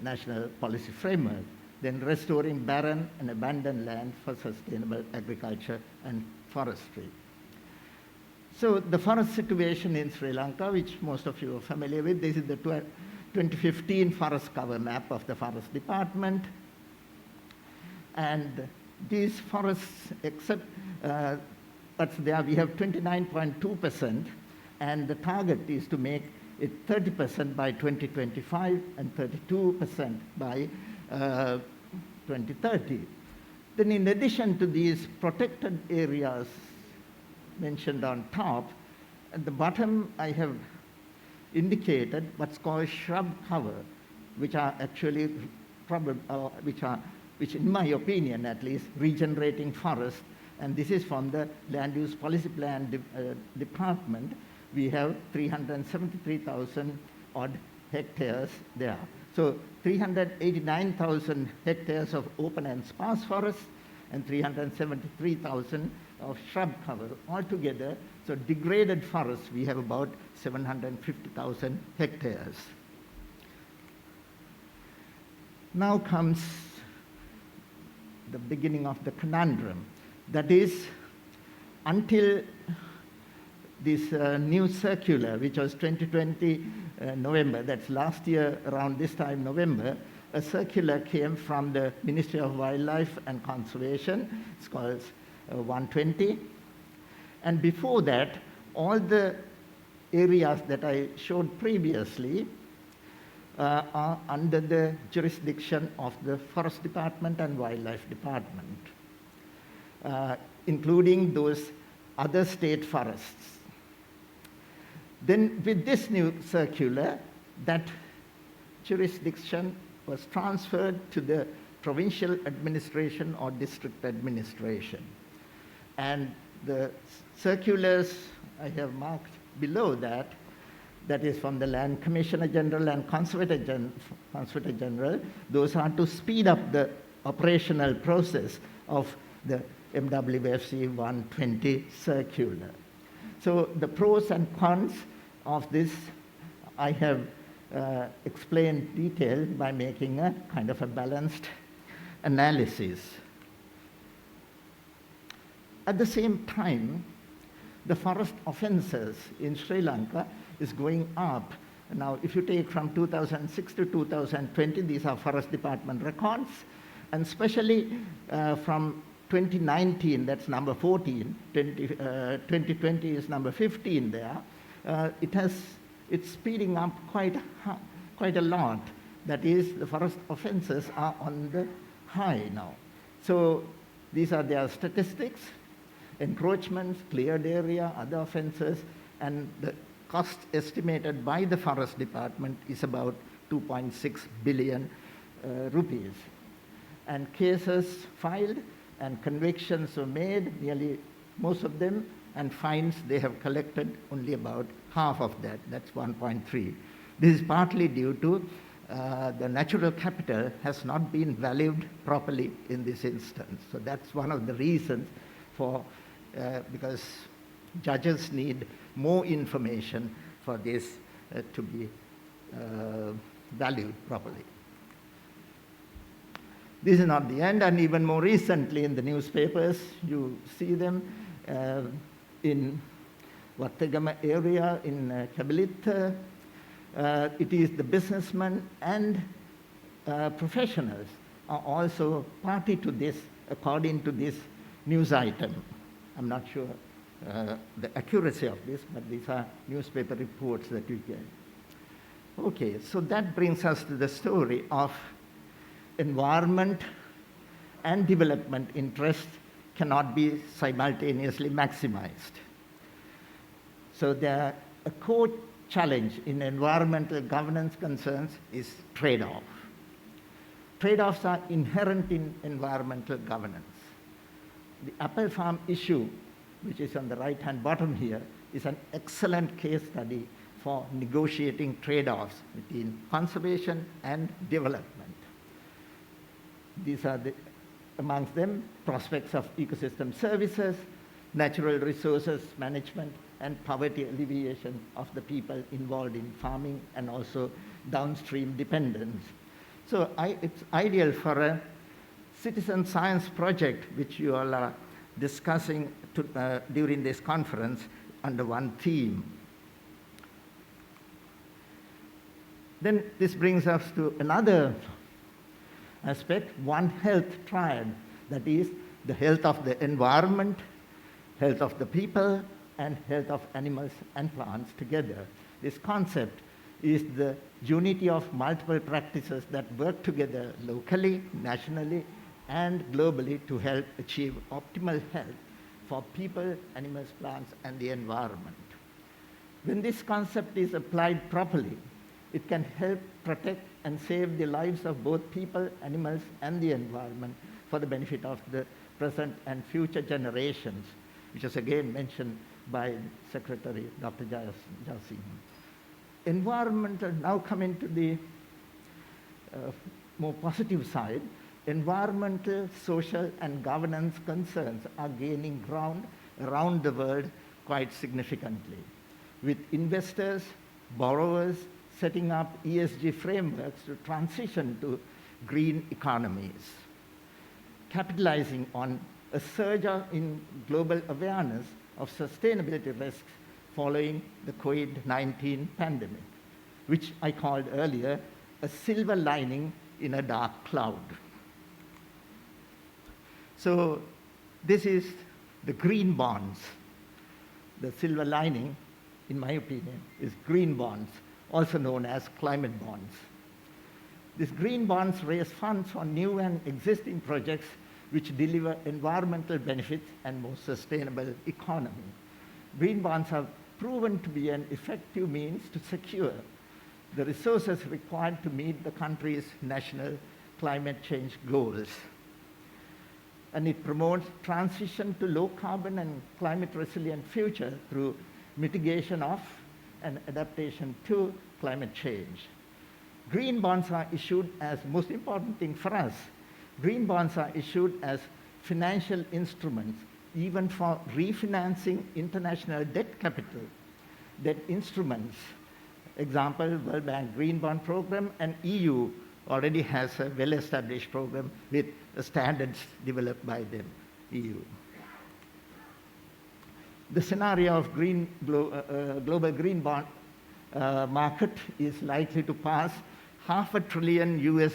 national policy framework. Then restoring barren and abandoned land for sustainable agriculture and forestry. So the forest situation in Sri Lanka, which most of you are familiar with, this is the 2015 forest cover map of the Forest Department. And these forests, except what's there, we have 29.2%, and the target is to make it 30% by 2025 and 32% by 2030. Then in addition to these protected areas mentioned on top, at the bottom I have indicated what's called shrub cover, which are actually which in my opinion at least, regenerating forests. And this is from the Land Use Policy Plan Department. We have 373,000 odd hectares there. So 389,000 hectares of open and sparse forests and 373,000 of shrub cover altogether. So degraded forests, we have about 750,000 hectares. Now comes the beginning of the conundrum. That is, until this new circular, which was 2020 November, that's last year around this time November, a circular came from the Ministry of Wildlife and Conservation. It's called 120. And before that, all the areas that I showed previously are under the jurisdiction of the Forest Department and Wildlife Department, including those other state forests. Then with this new circular, that jurisdiction was transferred to the provincial administration or district administration. And the circulars I have marked below that, that is from the Land Commissioner General and Conservator General, those are to speed up the operational process of the MWFC 120 circular. So the pros and cons of this I have explained detailed by making a kind of a balanced analysis. At the same time, the forest offences in Sri Lanka is going up. Now, if you take from 2006 to 2020, these are Forest Department records, and especially from 2019, that's number 14, 2020 is number 15 there, it's speeding up quite a lot. That is, the forest offences are on the high now. So these are their statistics: encroachments, cleared area, other offences, and the cost estimated by the Forest Department is about 2.6 billion rupees. And cases filed and convictions were made, nearly most of them, and fines they have collected only about half of that, that's 1.3. This is partly due to the natural capital has not been valued properly in this instance. So that's one of the reasons for, because judges need more information for this to be valued properly. This is not the end, and even more recently in the newspapers, you see them in Wattagama area in Kabilitta. It is the businessmen and professionals are also party to this, according to this news item. I'm not sure the accuracy of this, but these are newspaper reports that you get. Okay, so that brings us to the story of environment and development interest cannot be simultaneously maximized. So a core challenge in environmental governance concerns is trade-off. Trade-offs are inherent in environmental governance. The apple farm issue, which is on the right-hand bottom here, is an excellent case study for negotiating trade-offs between conservation and development. These are amongst them prospects of ecosystem services, natural resources management, and poverty alleviation of the people involved in farming and also downstream dependence. So it's ideal for a citizen science project, which you all are discussing during this conference under one theme. Then this brings us to another aspect, One Health triad, that is the health of the environment, health of the people, and health of animals and plants together. This concept is the unity of multiple practices that work together locally, nationally, and globally to help achieve optimal health for people, animals, plants, and the environment. When this concept is applied properly, it can help protect and save the lives of both people, animals, and the environment for the benefit of the present and future generations, which is again mentioned by Secretary Dr. Jasim. Environmental, now coming to the more positive side, environmental, social, and governance concerns are gaining ground around the world quite significantly, with investors, borrowers, setting up ESG frameworks to transition to green economies, capitalizing on a surge in global awareness of sustainability risks following the COVID-19 pandemic, which I called earlier a silver lining in a dark cloud. So this is the green bonds. The silver lining in my opinion, is green bonds, also known as climate bonds. These green bonds raise funds for new and existing projects which deliver environmental benefits and more sustainable economy. Green bonds have proven to be an effective means to secure the resources required to meet the country's national climate change goals. And it promotes transition to low carbon and climate resilient future through mitigation of and adaptation to climate change. Green bonds are issued as, most important thing for us, green bonds are issued as financial instruments, even for refinancing international debt capital, debt instruments. Example, World Bank Green Bond Program, and EU already has a well-established program with standards developed by them, EU. The scenario of global green bond market is likely to pass $500 billion US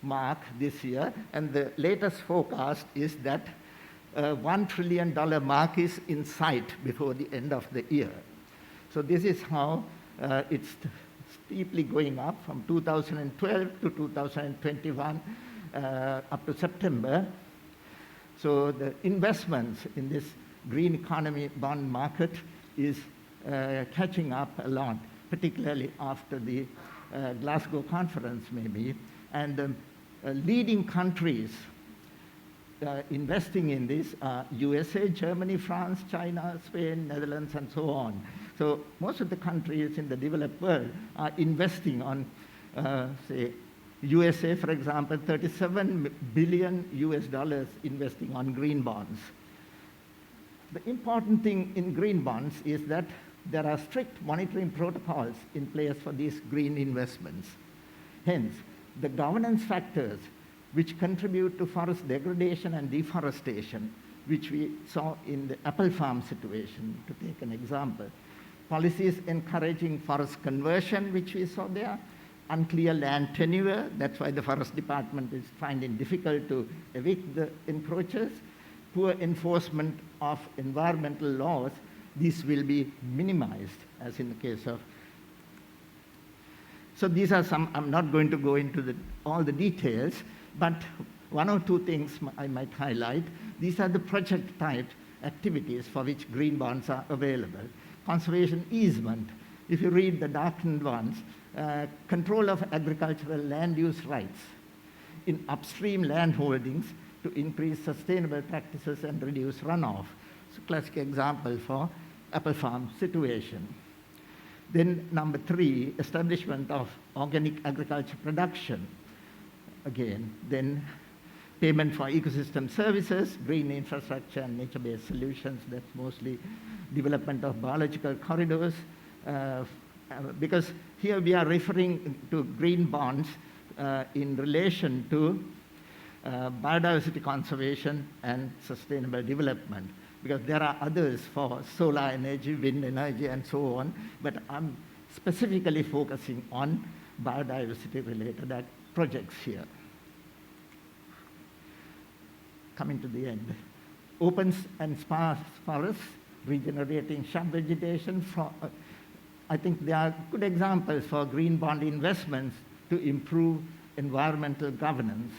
mark this year, and the latest forecast is that $1 trillion mark is in sight before the end of the year. So this is how it's steeply going up from 2012 to 2021 up to September. So the investments in this green economy bond market is catching up a lot, particularly after the Glasgow conference maybe. And leading countries investing in this are USA, Germany, France, China, Spain, Netherlands, and so on. So most of the countries in the developed world are investing on, say, USA, for example, $37 billion US investing on green bonds. The important thing in green bonds is that there are strict monitoring protocols in place for these green investments. Hence, the governance factors which contribute to forest degradation and deforestation, which we saw in the apple farm situation, to take an example. Policies encouraging forest conversion, which we saw there. Unclear land tenure, that's why the forest department is finding difficult to evict the encroachers. Poor enforcement of environmental laws, these will be minimized, as in the case of. So these are some, I'm not going to go into all the details, but one or two things I might highlight. These are the project type activities for which green bonds are available. Conservation easement, if you read the darkened ones, control of agricultural land use rights in upstream land holdings to increase sustainable practices and reduce runoff. So classic example for apple farm situation. Then number 3, establishment of organic agriculture production. Again, then payment for ecosystem services, green infrastructure and nature-based solutions, that's mostly development of biological corridors, because here we are referring to green bonds in relation to biodiversity conservation and sustainable development, because there are others for solar energy, wind energy, and so on, but I'm specifically focusing on biodiversity-related projects here. Coming to the end. Open and sparse forests, regenerating shrub vegetation. I think there are good examples for green bond investments to improve environmental governance.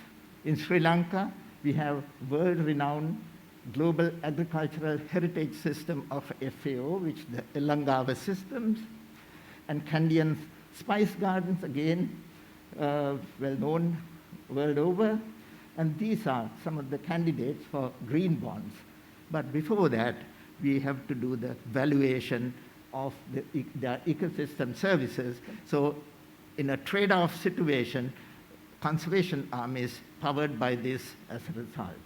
In Sri Lanka, we have world-renowned global agricultural heritage system of FAO, which the Inauguration systems, and Candian spice gardens, again, well-known world over. And these are some of the candidates for green bonds. But before that, we have to do the valuation of the ecosystem services. So in a trade-off situation, conservation arm is powered by this as a result.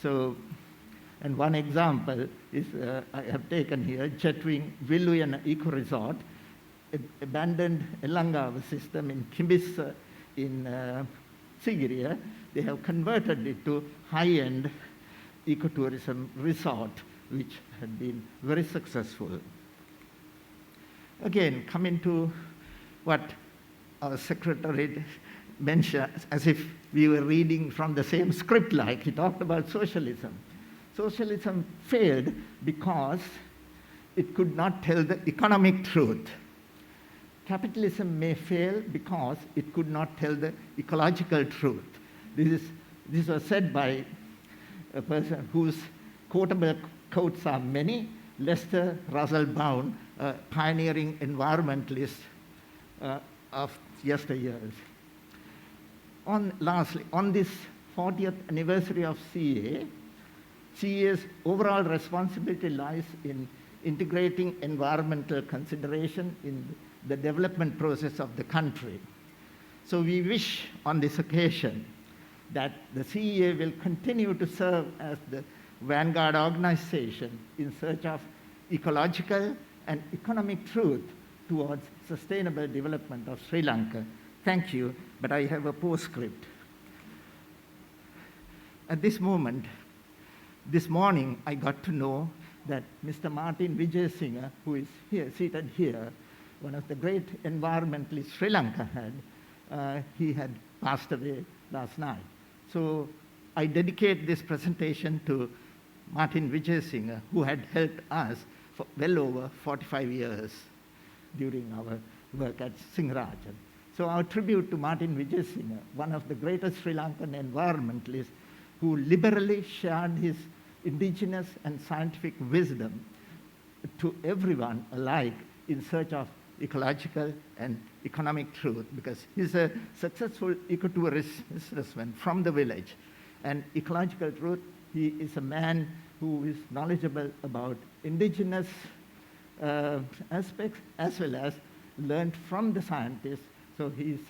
So, and one example is, I have taken here, Chetwing Villuyan Eco Resort, abandoned Elangava system in Kimbis in Sigiriya. They have converted it to high-end ecotourism resort, which had been very successful. Again, coming to what our secretary mentioned, as if we were reading from the same script, like he talked about socialism. Socialism failed because it could not tell the economic truth. Capitalism may fail because it could not tell the ecological truth. This was said by a person whose quotable quotes are many, Lester Russell Brown, a pioneering environmentalist of yesteryears. Lastly, on this 40th anniversary of CEA's overall responsibility lies in integrating environmental consideration in the development process of the country. So we wish on this occasion that the CEA will continue to serve as the vanguard organization in search of ecological and economic truth towards sustainable development of Sri Lanka. Thank you, but I have a postscript. At this moment, this morning, I got to know that Mr. Martin Vijayasinghe, who is here, seated here, one of the great environmentalists Sri Lanka had, he had passed away last night. So I dedicate this presentation to Martin Vijayasinghe, who had helped us for well over 45 years during our work at Singarajan. So our tribute to Martin Vijayasinghe, one of the greatest Sri Lankan environmentalists who liberally shared his indigenous and scientific wisdom to everyone alike in search of ecological and economic truth, because he's a successful ecotourist businessman from the village. And ecological truth, he is a man who is knowledgeable about indigenous aspects as well as learned from the scientists. So he's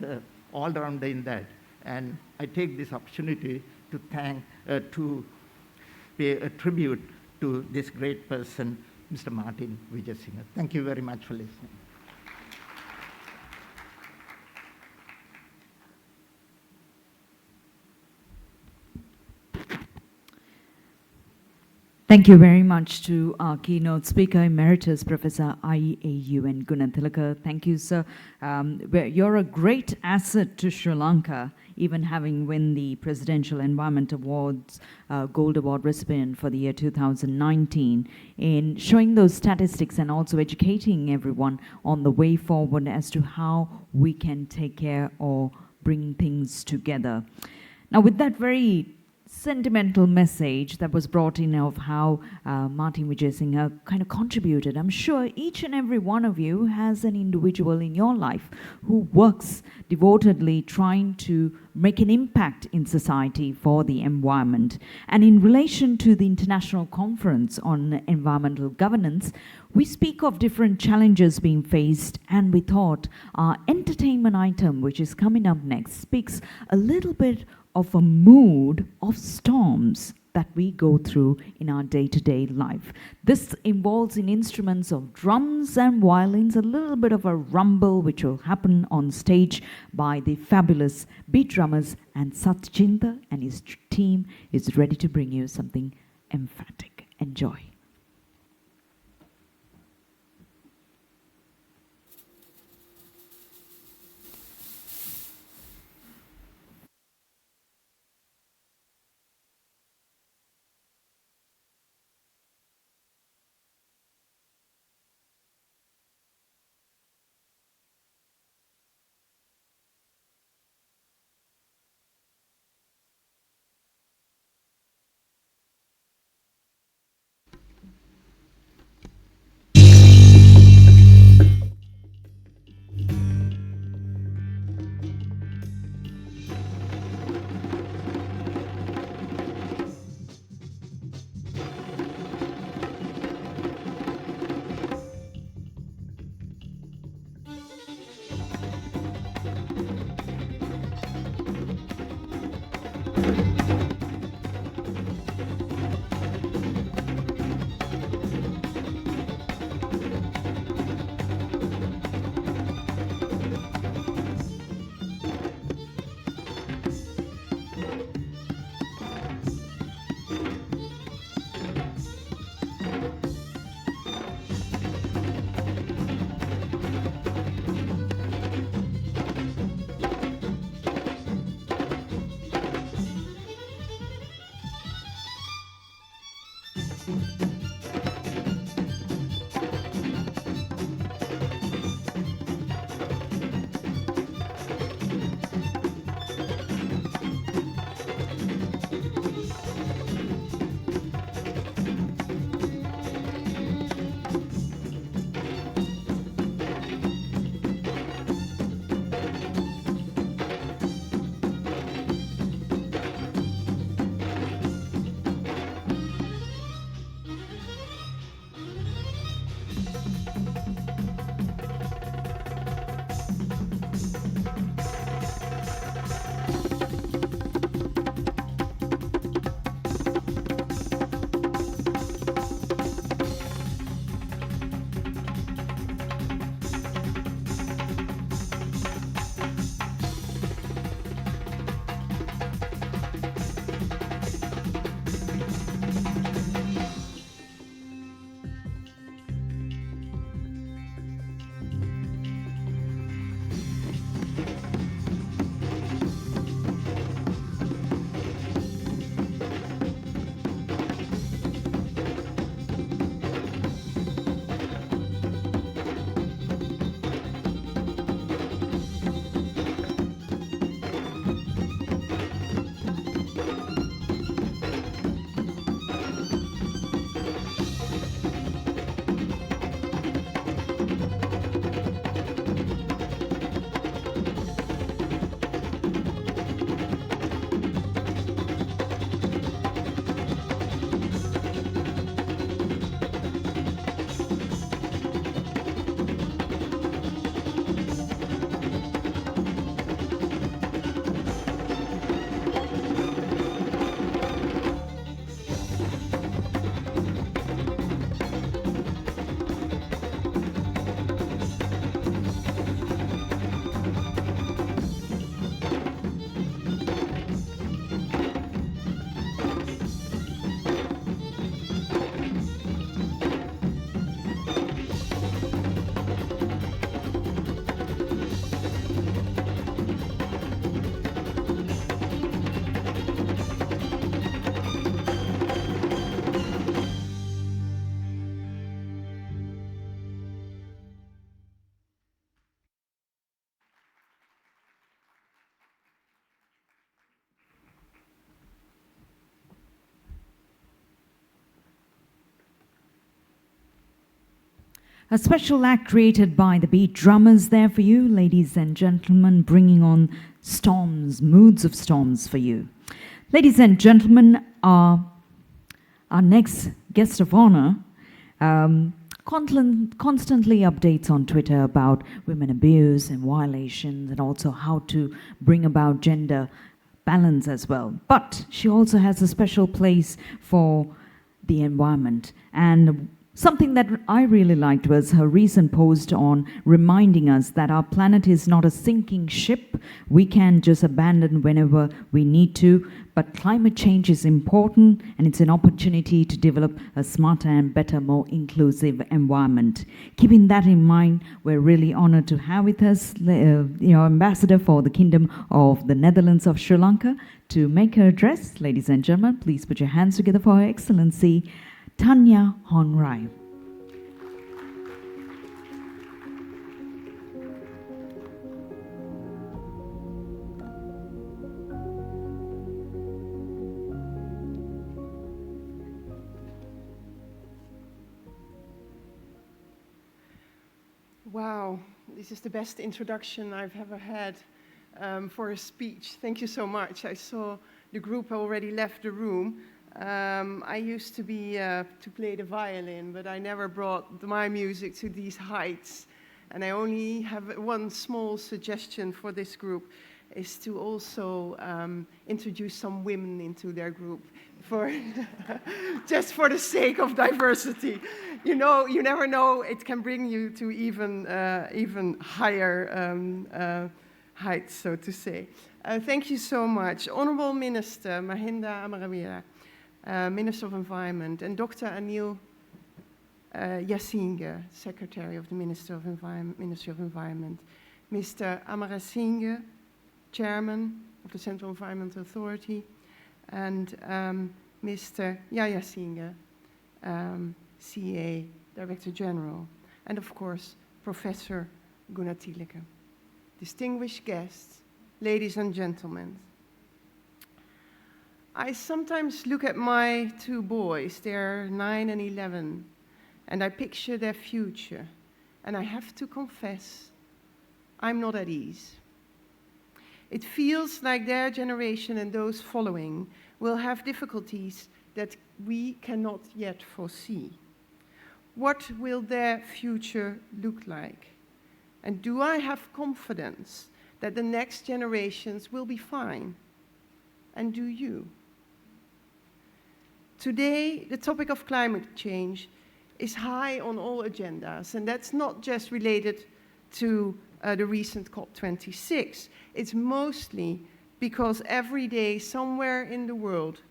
all-rounder in that. And I take this opportunity to pay a tribute to this great person, Mr. Martin Vijayasinghe. Thank you very much for listening. Thank you very much to our keynote speaker, Emeritus Professor IAUN Gunathilaka. Thank you, sir. You're a great asset to Sri Lanka, even having won the Presidential Environment Awards Gold Award recipient for the year 2019, in showing those statistics and also educating everyone on the way forward as to how we can take care or bring things together. Now, with that very sentimental message that was brought in of how Martin Vijayasinghe kind of contributed, I'm sure each and every one of you has an individual in your life who works devotedly trying to make an impact in society for the environment. And in relation to the International Conference on Environmental Governance, we speak of different challenges being faced, and we thought our entertainment item, which is coming up next, speaks a little bit of a mood of storms that we go through in our day-to-day life. This involves in instruments of drums and violins, a little bit of a rumble which will happen on stage by the fabulous beat drummers, and Satchinda and his team is ready to bring you something emphatic. Enjoy. A special act created by the beat drummers there for you, ladies and gentlemen, bringing on storms, moods of storms for you. Ladies and gentlemen, our next guest of honor constantly updates on Twitter about women abuse and violations, and also how to bring about gender balance as well. But she also has a special place for the environment. And something that I really liked was her recent post on reminding us that our planet is not a sinking ship we can just abandon whenever we need to, but climate change is important and it's an opportunity to develop a smarter and better, more inclusive environment. Keeping that in mind, we're really honored to have with us Ambassador for the Kingdom of the Netherlands of Sri Lanka to make her address. Ladies and gentlemen, please put your hands together for Her Excellency Tanya Honrai. Wow, this is the best introduction I've ever had for a speech. Thank you so much. I saw the group already left the room. I used to play the violin, but I never brought my music to these heights. And I only have one small suggestion for this group, is to also introduce some women into their group, just for the sake of diversity. You know, you never know, it can bring you to even higher heights, so to say. Thank you so much. Honorable Minister Mahinda Amarawira, Minister of Environment, and Dr. Anil Yasinge, Secretary of the Ministry of Environment, Mr. Amarasinghe, Chairman of the Central Environment Authority, and Mr. Jayasinghe, CA, Director General, and of course, Professor Gunatilaka. Distinguished guests, ladies and gentlemen, I sometimes look at my two boys, they're 9 and 11, and I picture their future, and I have to confess, I'm not at ease. It feels like their generation and those following will have difficulties that we cannot yet foresee. What will their future look like? And do I have confidence that the next generations will be fine? And do you? Today, the topic of climate change is high on all agendas, and that's not just related to the recent COP26. It's mostly because every day, somewhere in the world,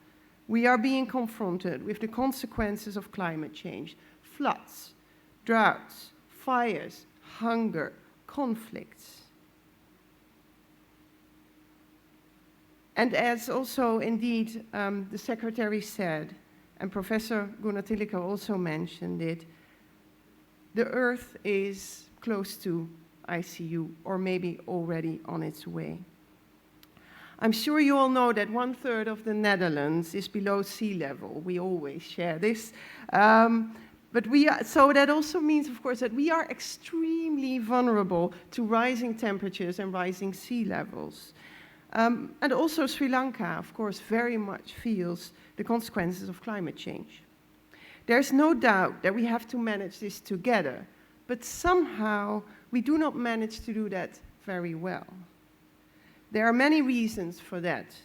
we are being confronted with the consequences of climate change. Floods, droughts, fires, hunger, conflicts. And as also indeed the Secretary said, and Professor Gunatilaka also mentioned it, the Earth is close to ICU, or maybe already on its way. I'm sure you all know that 1/3 of the Netherlands is below sea level. We always share this. So that also means, of course, that we are extremely vulnerable to rising temperatures and rising sea levels. And also Sri Lanka, of course, very much feels the consequences of climate change. There's no doubt that we have to manage this together, but somehow we do not manage to do that very well. There are many reasons for that,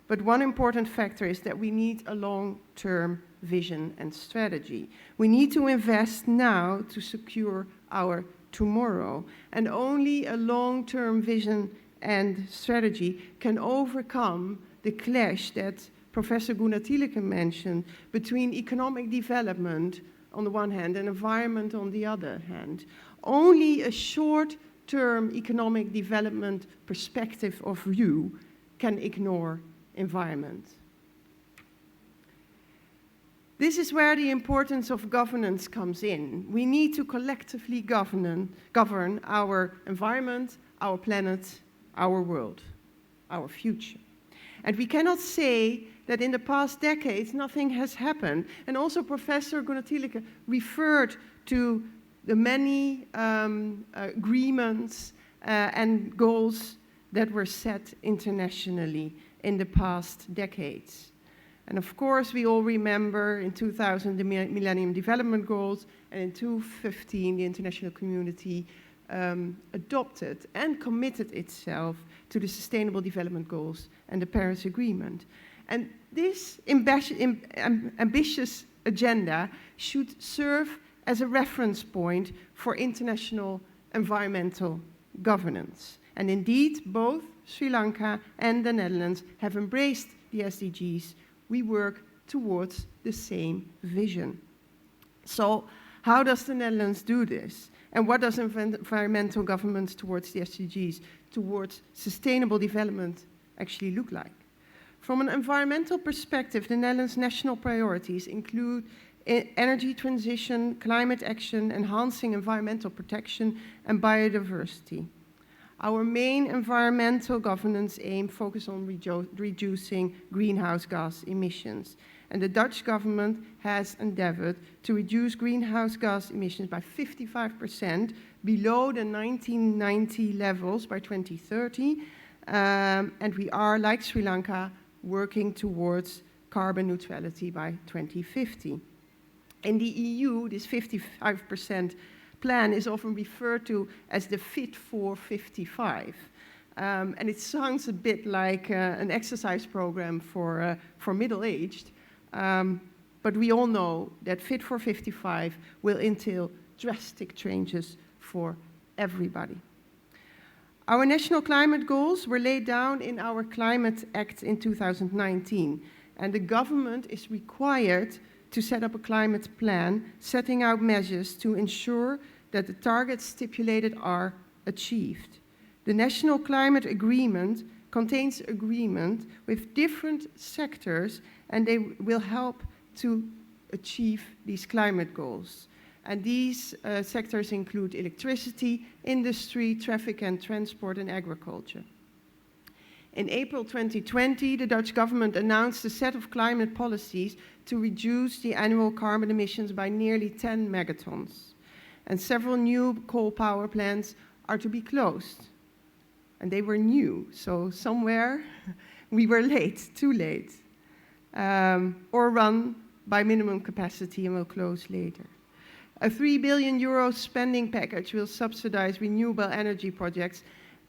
but one important factor is that we need a long-term vision and strategy. We need to invest now to secure our tomorrow, and only a long-term vision and strategy can overcome the clash that Professor Gunatilaka mentioned between economic development on the one hand and environment on the other hand. Only a short-term economic development perspective of view can ignore environment. This is where the importance of governance comes in. We need to collectively govern our environment, our planet, our world, our future. And we cannot say that in the past decades nothing has happened. And also Professor Gunatilaka referred to the many agreements and goals that were set internationally in the past decades. And of course, we all remember in 2000 the Millennium Development Goals, and in 2015 the international community adopted and committed itself to the Sustainable Development Goals and the Paris Agreement. And this ambitious agenda should serve as a reference point for international environmental governance. And indeed, both Sri Lanka and the Netherlands have embraced the SDGs. We work towards the same vision. So, how does the Netherlands do this? And what does environmental governance towards the SDGs, towards sustainable development, actually look like? From an environmental perspective, the Netherlands' national priorities include energy transition, climate action, enhancing environmental protection, and biodiversity. Our main environmental governance aim focuses on reducing greenhouse gas emissions. And the Dutch government has endeavored to reduce greenhouse gas emissions by 55% below the 1990 levels by 2030. And we are, like Sri Lanka, working towards carbon neutrality by 2050. In the EU, this 55% plan is often referred to as the Fit for 55. And it sounds a bit like an exercise program for middle-aged. But we all know that Fit for 55 will entail drastic changes for everybody. Our national climate goals were laid down in our Climate Act in 2019, and the government is required to set up a climate plan, setting out measures to ensure that the targets stipulated are achieved. The National Climate Agreement contains agreement with different sectors, and they will help to achieve these climate goals. And these sectors include electricity, industry, traffic and transport, and agriculture. In April 2020, the Dutch government announced a set of climate policies to reduce the annual carbon emissions by nearly 10 megatons. And several new coal power plants are to be closed. And they were new, so somewhere we were late, too late. Or run by minimum capacity and will close later. A 3 billion euro spending package will subsidize renewable energy projects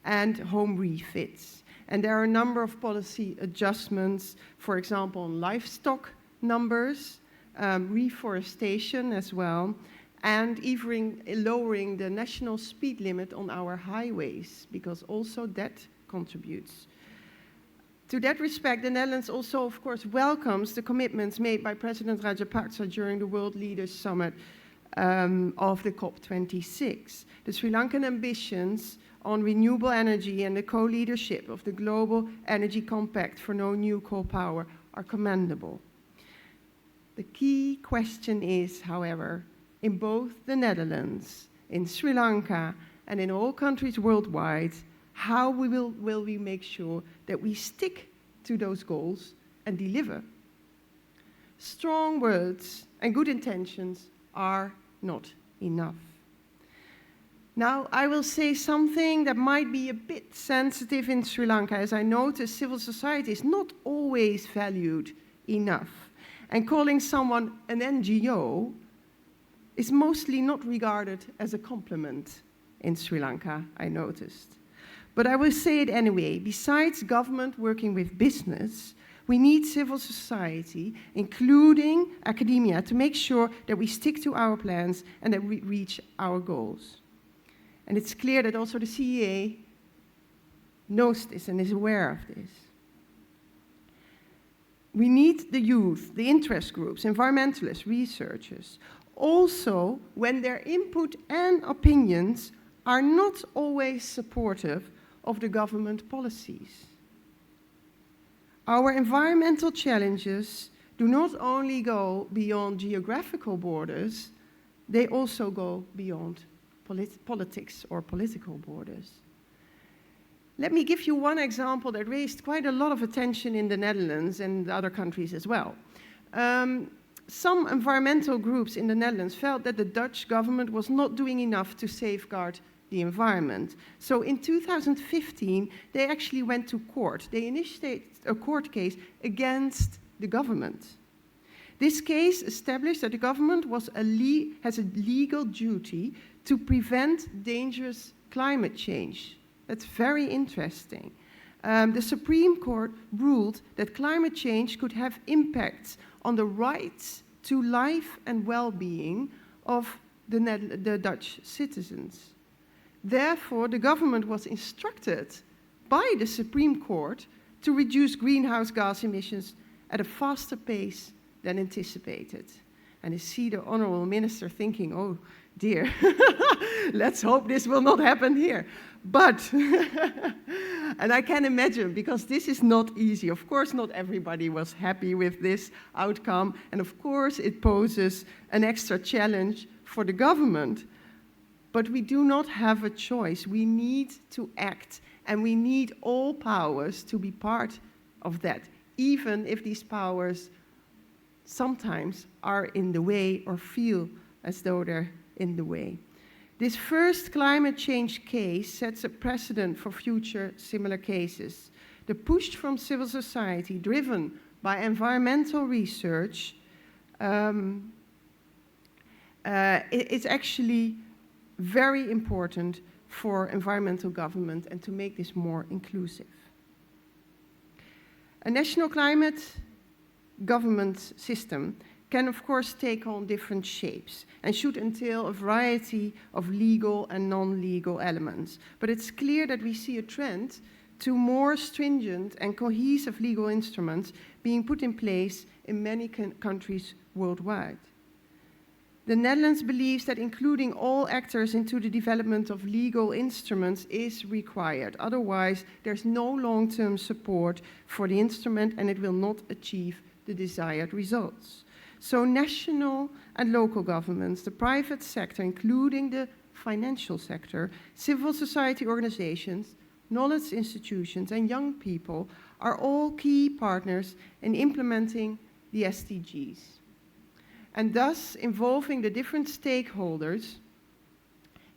and home refits. And there are a number of policy adjustments, for example, on livestock numbers, reforestation as well, and even lowering the national speed limit on our highways, because also that contributes. To that respect, the Netherlands also, of course, welcomes the commitments made by President Rajapaksa during the World Leaders Summit of the COP26. The Sri Lankan ambitions on renewable energy and the co-leadership of the Global Energy Compact for no new coal power are commendable. The key question is, however, in both the Netherlands, in Sri Lanka, and in all countries worldwide, how will we make sure that we stick to those goals and deliver? Strong words and good intentions are not enough. Now, I will say something that might be a bit sensitive in Sri Lanka, as I notice civil society is not always valued enough. And calling someone an NGO is mostly not regarded as a compliment in Sri Lanka, I noticed. But I will say it anyway. Besides government working with business, we need civil society, including academia, to make sure that we stick to our plans and that we reach our goals. And it's clear that also the CEA knows this and is aware of this. We need the youth, the interest groups, environmentalists, researchers, also when their input and opinions are not always supportive of the government policies. Our environmental challenges do not only go beyond geographical borders, they also go beyond politics or political borders. Let me give you one example that raised quite a lot of attention in the Netherlands and other countries as well. some environmental groups in the Netherlands felt that the Dutch government was not doing enough to safeguard the environment. So in 2015, they actually went to court. They initiated a court case against the government. This case established that the government has a legal duty to prevent dangerous climate change. That's very interesting. The Supreme Court ruled that climate change could have impacts on the rights to life and well-being of the Dutch citizens. Therefore, the government was instructed by the Supreme Court to reduce greenhouse gas emissions at a faster pace than anticipated. And I see the Honourable Minister thinking, oh dear, let's hope this will not happen here. But, and I can imagine, because this is not easy. Of course, not everybody was happy with this outcome. And of course, it poses an extra challenge for the government. But we do not have a choice. We need to act, and we need all powers to be part of that, even if these powers sometimes are in the way or feel as though they're in the way. This first climate change case sets a precedent for future similar cases. The push from civil society, driven by environmental research, it's actually very important for environmental government and to make this more inclusive. A national climate government system can of course take on different shapes and should entail a variety of legal and non-legal elements. But it's clear that we see a trend to more stringent and cohesive legal instruments being put in place in many countries worldwide. The Netherlands believes that including all actors into the development of legal instruments is required. Otherwise, there's no long-term support for the instrument and it will not achieve the desired results. So national and local governments, the private sector, including the financial sector, civil society organizations, knowledge institutions, and young people are all key partners in implementing the SDGs. And thus, involving the different stakeholders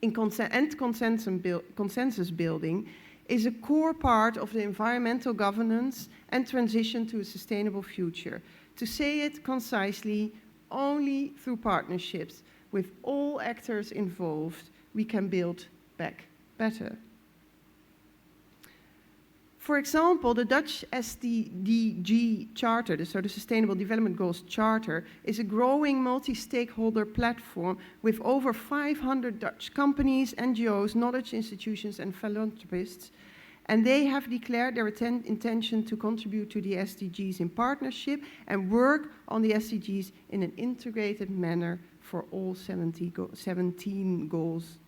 in consensus building is a core part of the environmental governance and transition to a sustainable future. To say it concisely, only through partnerships with all actors involved, we can build back better. For example, the Dutch SDG Charter, so the Sustainable Development Goals Charter, is a growing multi-stakeholder platform with over 500 Dutch companies, NGOs, knowledge institutions, and philanthropists. And they have declared their intention to contribute to the SDGs in partnership and work on the SDGs in an integrated manner for all 17 goals.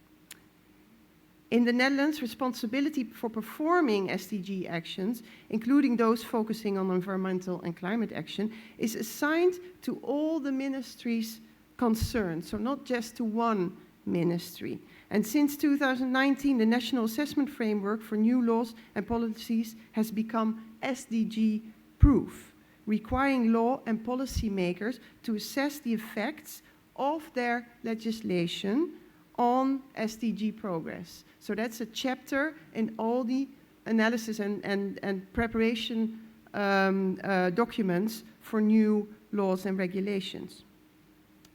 In the Netherlands, responsibility for performing SDG actions, including those focusing on environmental and climate action, is assigned to all the ministries concerned, so not just to one ministry. And since 2019, the National Assessment Framework for new laws and policies has become SDG-proof, requiring law and policy makers to assess the effects of their legislation on SDG progress. So that's a chapter in all the analysis and preparation documents for new laws and regulations.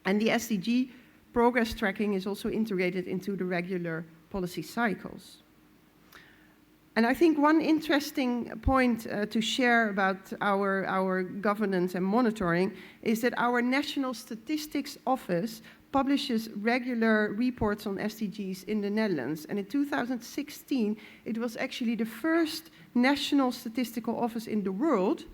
And the SDG progress tracking is also integrated into the regular policy cycles. And I think one interesting point to share about our governance and monitoring is that our National Statistics Office publishes regular reports on SDGs in the Netherlands. And in 2016, it was actually the first national statistical office in the world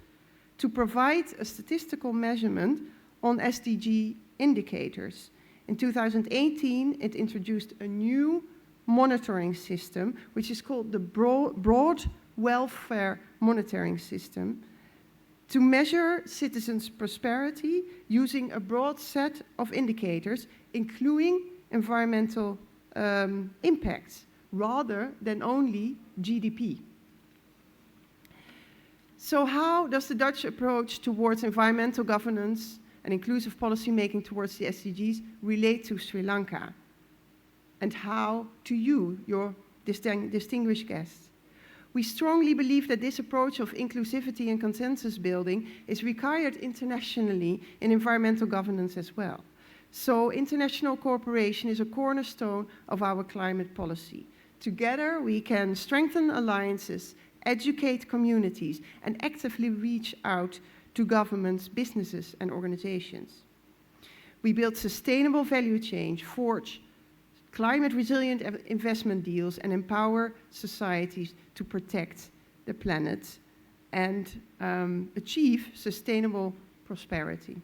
to provide a statistical measurement on SDG indicators. In 2018, it introduced a new monitoring system, which is called the Broad Welfare Monitoring System, to measure citizens' prosperity using a broad set of indicators, including environmental impacts, rather than only GDP. So how does the Dutch approach towards environmental governance and inclusive policy making towards the SDGs relate to Sri Lanka? And how to you, your distinguished guests? We strongly believe that this approach of inclusivity and consensus building is required internationally in environmental governance as well. So international cooperation is a cornerstone of our climate policy. Together we can strengthen alliances, educate communities, and actively reach out to governments, businesses, and organizations. We build sustainable value chains, forge climate-resilient investment deals, and empower societies to protect the planet and achieve sustainable prosperity.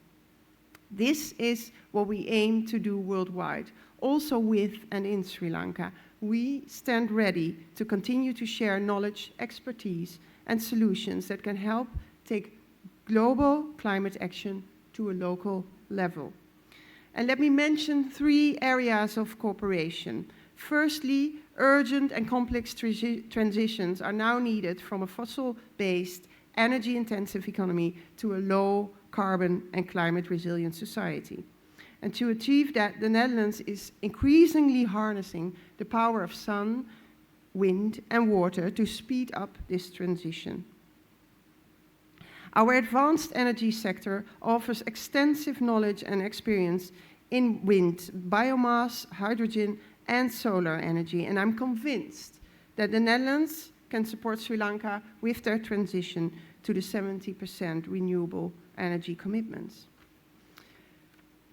This is what we aim to do worldwide, also with and in Sri Lanka. We stand ready to continue to share knowledge, expertise, and solutions that can help take global climate action to a local level. And let me mention 3 areas of cooperation. Firstly, urgent and complex transitions are now needed from a fossil-based, energy-intensive economy to a low carbon and climate-resilient society. And to achieve that, the Netherlands is increasingly harnessing the power of sun, wind, and water to speed up this transition. Our advanced energy sector offers extensive knowledge and experience in wind, biomass, hydrogen, and solar energy, and I'm convinced that the Netherlands can support Sri Lanka with their transition to the 70% renewable energy commitments.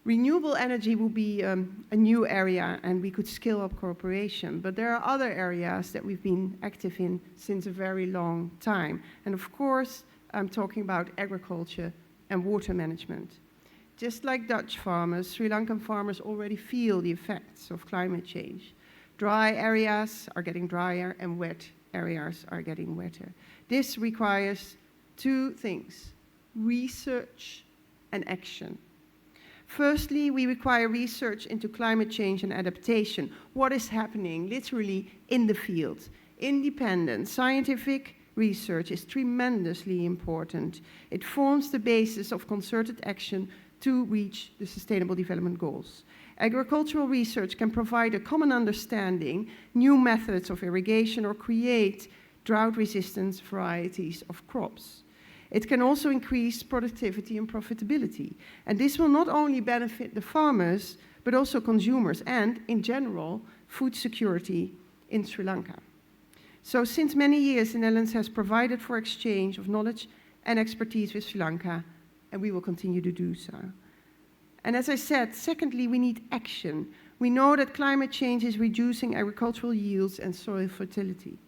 Renewable energy will be a new area, and we could scale up cooperation, but there are other areas that we've been active in since a very long time. And of course, I'm talking about agriculture and water management. Just like Dutch farmers, Sri Lankan farmers already feel the effects of climate change. Dry areas are getting drier and wet areas are getting wetter. This requires 2 things: research and action. Firstly, we require research into climate change and adaptation. What is happening literally in the field? Independent, scientific research is tremendously important. It forms the basis of concerted action to reach the Sustainable Development Goals. Agricultural research can provide a common understanding, new methods of irrigation, or create drought-resistant varieties of crops. It can also increase productivity and profitability. And this will not only benefit the farmers, but also consumers and, in general, food security in Sri Lanka. So since many years, the Netherlands has provided for exchange of knowledge and expertise with Sri Lanka, and we will continue to do so. And as I said, secondly, we need action. We know that climate change is reducing agricultural yields and soil fertility.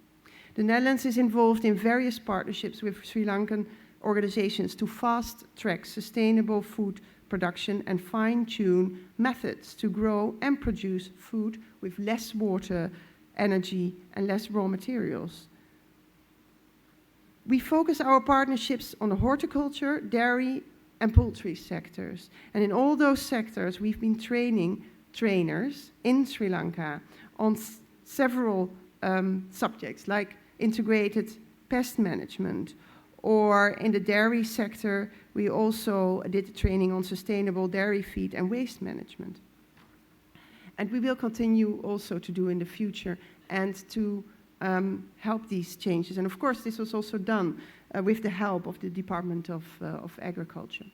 The Netherlands is involved in various partnerships with Sri Lankan organizations to fast-track sustainable food production and fine-tune methods to grow and produce food with less water, energy, and less raw materials. We focus our partnerships on the horticulture, dairy, and poultry sectors. And in all those sectors, we've been training trainers in Sri Lanka on several subjects, like integrated pest management, or in the dairy sector, we also did training on sustainable dairy feed and waste management. And we will continue also to do in the future and to help these changes. And of course, this was also done with the help of the Department of Agriculture.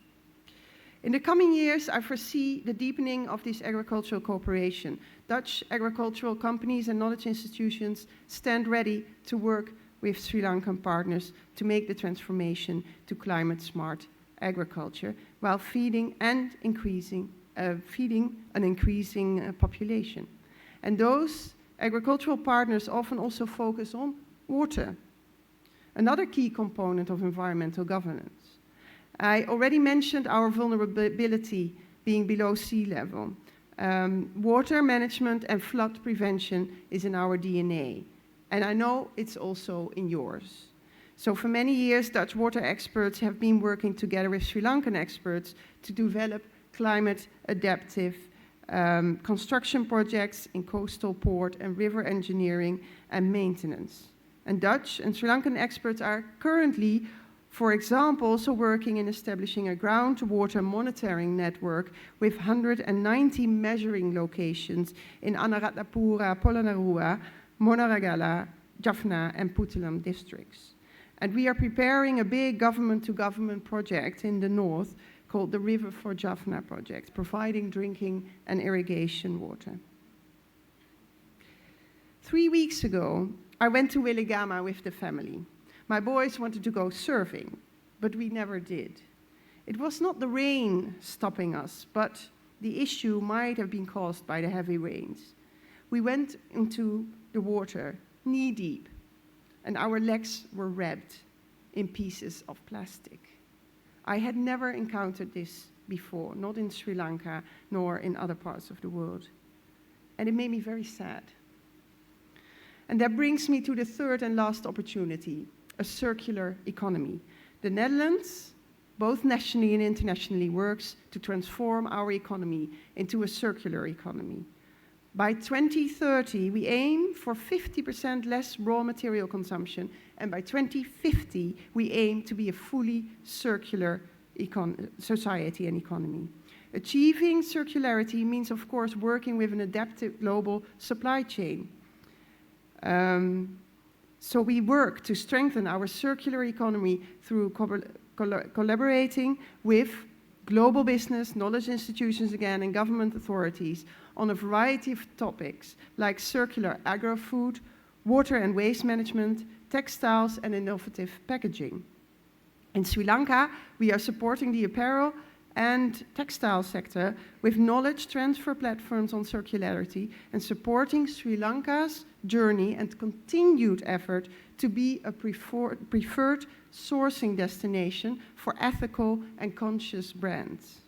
In the coming years, I foresee the deepening of this agricultural cooperation. Dutch agricultural companies and knowledge institutions stand ready to work with Sri Lankan partners to make the transformation to climate-smart agriculture while feeding an increasing population. And those agricultural partners often also focus on water, another key component of environmental governance. I already mentioned our vulnerability being below sea level. Water management and flood prevention is in our DNA, and I know it's also in yours. So for many years, Dutch water experts have been working together with Sri Lankan experts to develop climate-adaptive construction projects in coastal port and river engineering and maintenance. And Dutch and Sri Lankan experts are currently For example, also working in establishing a groundwater monitoring network with 190 measuring locations in Anuradhapura, Polonnaruwa, Monaragala, Jaffna and Puttalam districts. And we are preparing a big government-to-government project in the north called the River for Jaffna project, providing drinking and irrigation water. 3 weeks ago, I went to Weligama with the family. My boys wanted to go surfing, but we never did. It was not the rain stopping us, but the issue might have been caused by the heavy rains. We went into the water knee-deep, and our legs were wrapped in pieces of plastic. I had never encountered this before, not in Sri Lanka, nor in other parts of the world. And it made me very sad. And that brings me to the third and last opportunity, a circular economy. The Netherlands, both nationally and internationally, works to transform our economy into a circular economy. By 2030, we aim for 50% less raw material consumption, and by 2050, we aim to be a fully circular society and economy. Achieving circularity means, of course, working with an adaptive global supply chain. So we work to strengthen our circular economy through collaborating with global business, knowledge institutions again, and government authorities on a variety of topics like circular agro-food, water and waste management, textiles, and innovative packaging. In Sri Lanka, we are supporting the apparel and textile sector with knowledge transfer platforms on circularity and supporting Sri Lanka's journey and continued effort to be a preferred sourcing destination for ethical and conscious brands.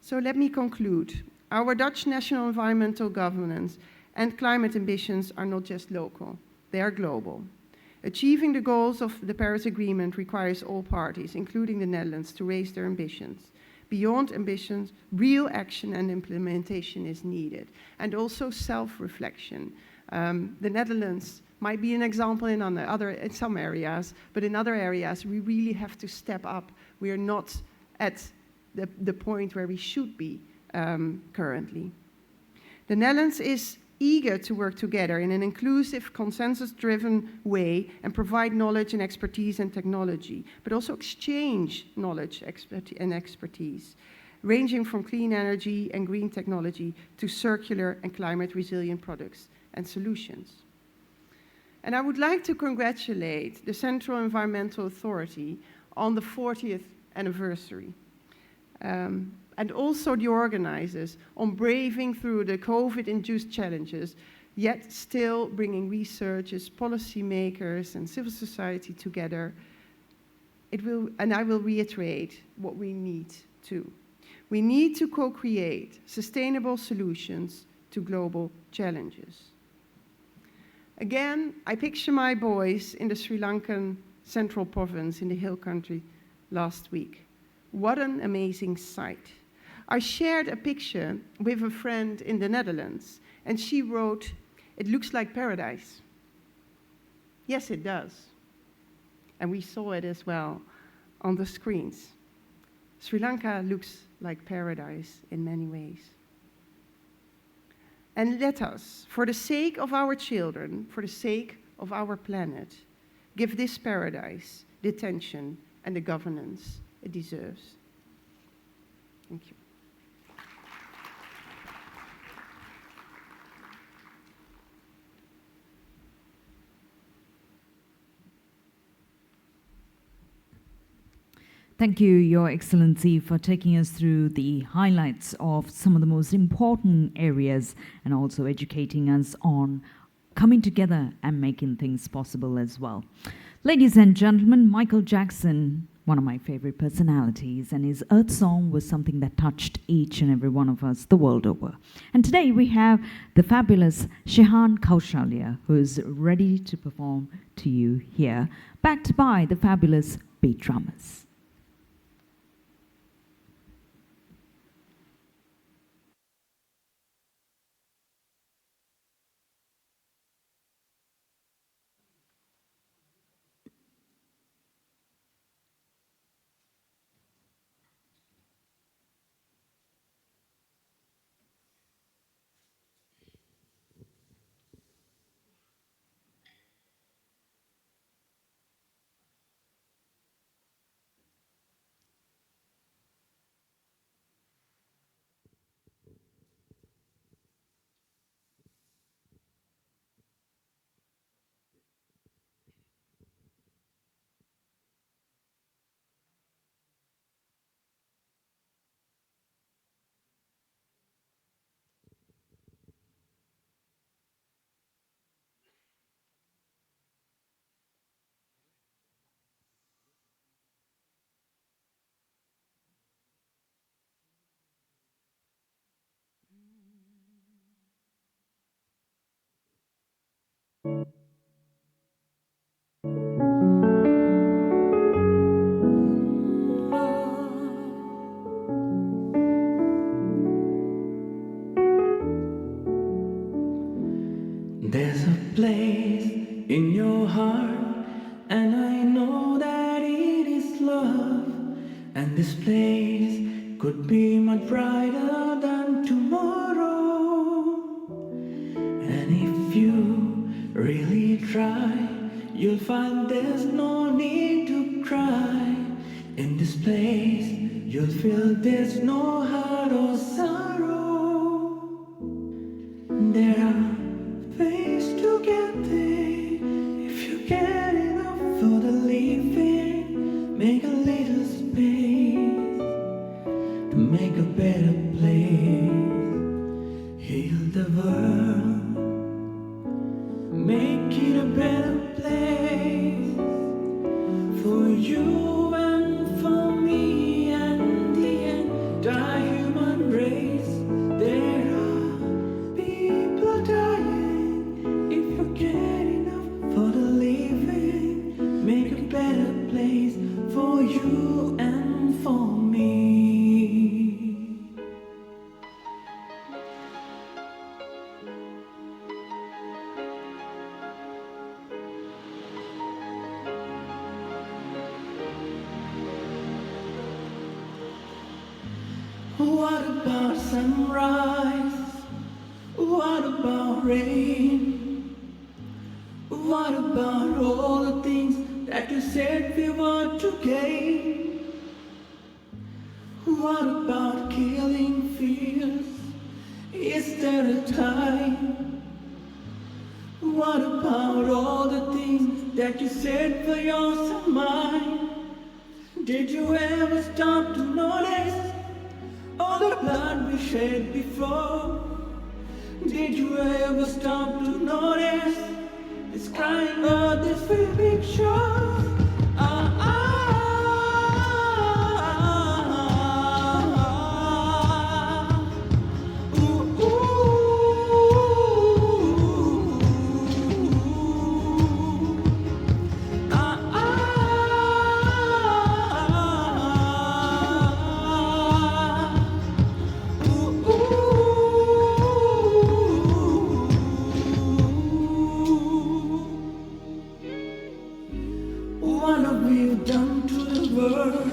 So let me conclude. Our Dutch national environmental governance and climate ambitions are not just local, they are global. Achieving the goals of the Paris Agreement requires all parties, including the Netherlands, to raise their ambitions. Beyond ambitions, real action and implementation is needed, and also self-reflection. The Netherlands might be an example in some areas, but in other areas we really have to step up. We are not at the point where we should be currently. The Netherlands is eager to work together in an inclusive, consensus-driven way and provide knowledge and expertise and technology, but also exchange knowledge and expertise, ranging from clean energy and green technology to circular and climate-resilient products and solutions. And I would like to congratulate the Central Environmental Authority on the 40th anniversary. And also the organizers on braving through the COVID-induced challenges, yet still bringing researchers, policymakers, and civil society together. And I will reiterate what we need to. We need to co-create sustainable solutions to global challenges. Again, I picture my boys in the Sri Lankan central province in the hill country last week. What an amazing sight. I shared a picture with a friend in the Netherlands, and she wrote, "It looks like paradise." Yes, it does. And we saw it as well on the screens. Sri Lanka looks like paradise in many ways. And let us, for the sake of our children, for the sake of our planet, give this paradise the attention and the governance it deserves. Thank you. Thank you, Your Excellency, for taking us through the highlights of some of the most important areas and also educating us on coming together and making things possible as well. Ladies and gentlemen, Michael Jackson, one of my favorite personalities, and his Earth Song was something that touched each and every one of us the world over. And today we have the fabulous Shehan Kaushalya, who is ready to perform to you here, backed by the fabulous beat drummers. And this place could be much brighter than tomorrow. And if you really try, you'll find there's no need to cry. In this place, you'll feel there's no hurt or sorrow. There are ways to get there if you get enough for the living. Make a little space to make a better place. Heal the world, make it a better place for you and for me and the entire human race. There are people dying. If you get enough for the living, make a better place for you and for me. What about sunrise? What about rain? What about all the things that you said we want to gain? What about killing fears? Is there a time? What about all the things that you said were yours and mine? Did you ever stop to notice all the blood we shed before? Did you ever stop to notice this crying earth, this very big shore? What have we done to the world?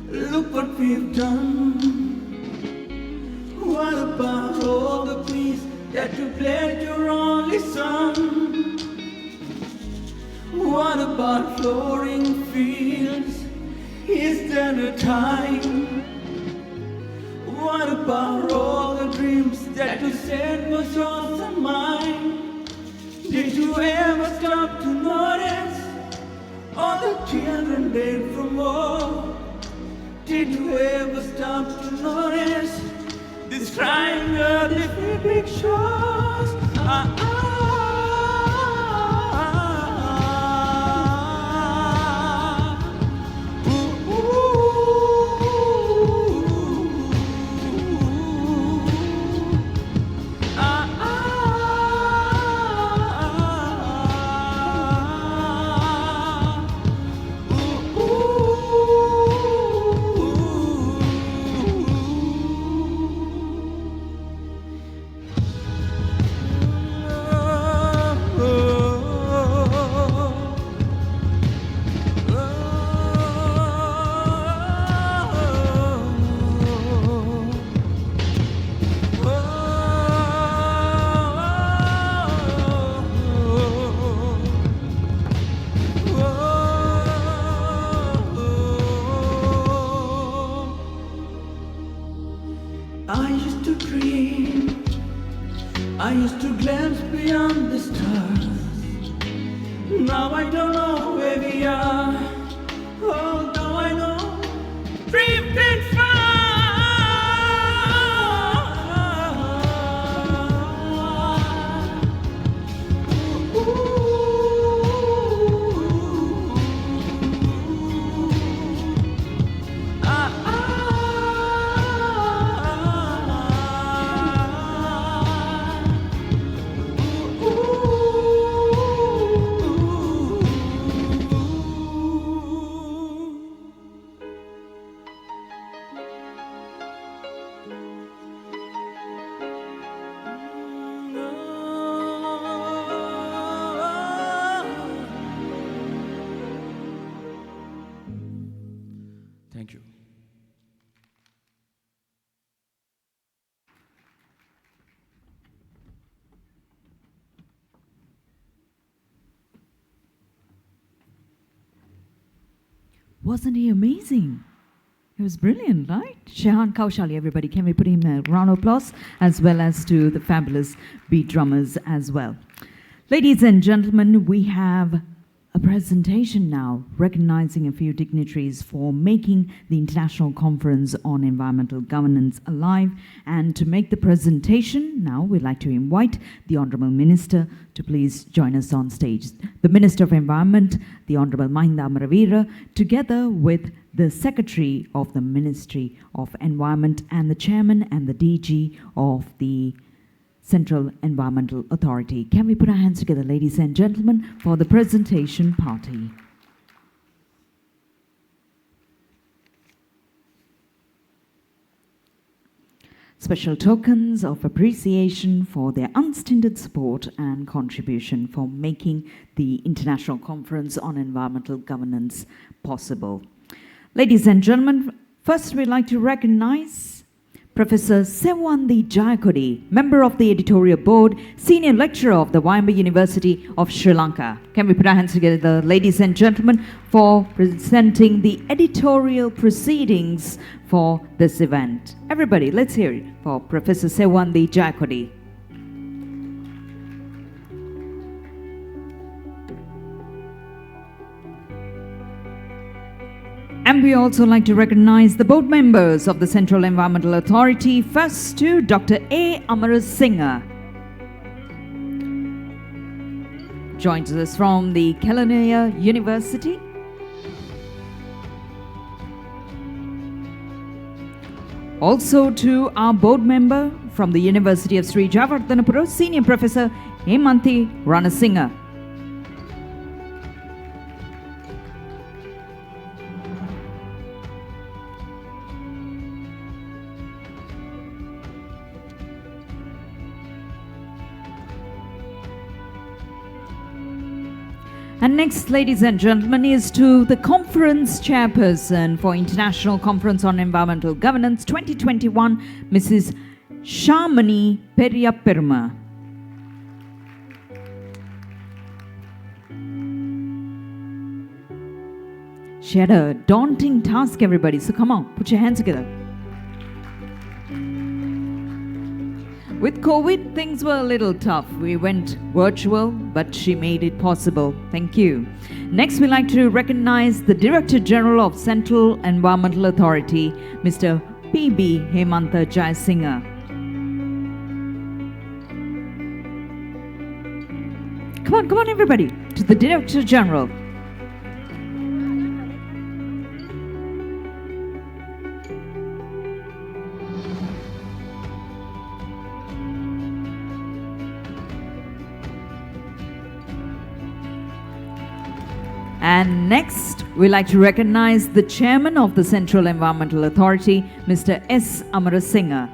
Look what we've done. What about all the peace that you pledged your only son? What about flooring fields? Is there a time? What about all the dreams that you said was yours and mine? Did you ever stop to notice all the children dead from war? Did you ever stop to notice this crying earth, this big shores? I used to dream, I used to glance beyond the stars. Now I don't know where we are, although I know drifting far. Thank you. Wasn't he amazing? It was brilliant, right? Shehan Kaushali, everybody. Can we put him a round of applause? As well as to the fabulous beat drummers as well. Ladies and gentlemen, we have a presentation now recognizing a few dignitaries for making the International Conference on Environmental Governance alive. And to make the presentation, now we'd like to invite the Honourable Minister to please join us on stage. The Minister of Environment, the Honourable Mahinda Amaravira, together with the Secretary of the Ministry of Environment and the Chairman and the DG of the Central Environmental Authority. Can we put our hands together, ladies and gentlemen, for the presentation party? Special tokens of appreciation for their unstinted support and contribution for making the International Conference on Environmental Governance possible. Ladies and gentlemen, first we'd like to recognize Professor Sewandi Jayakodi, member of the editorial board, senior lecturer of the Wayamba University of Sri Lanka. Can we put our hands together, ladies and gentlemen, for presenting the editorial proceedings for this event. Everybody, let's hear it for Professor Sewandi Jayakodi. And we also like to recognize the board members of the Central Environmental Authority. First to Dr. A. Amarasinghe. Joins us from the Kelaniya University. Also to our board member from the University of Sri Jayawardhanapura, Senior Professor Hemanthi Ranasinghe. And next, ladies and gentlemen, is to the conference chairperson for International Conference on Environmental Governance 2021, Mrs. Shamani Periyapperma. She had a daunting task, everybody, so come on, put your hands together. With COVID, things were a little tough. We went virtual, but she made it possible. Thank you. Next, we'd like to recognize the Director General of Central Environmental Authority, Mr. P.B. Hemantha Jayasinghe. Come on, everybody, to the Director General. And next, we'd like to recognize the Chairman of the Central Environmental Authority, Mr. S. Amarasinghe.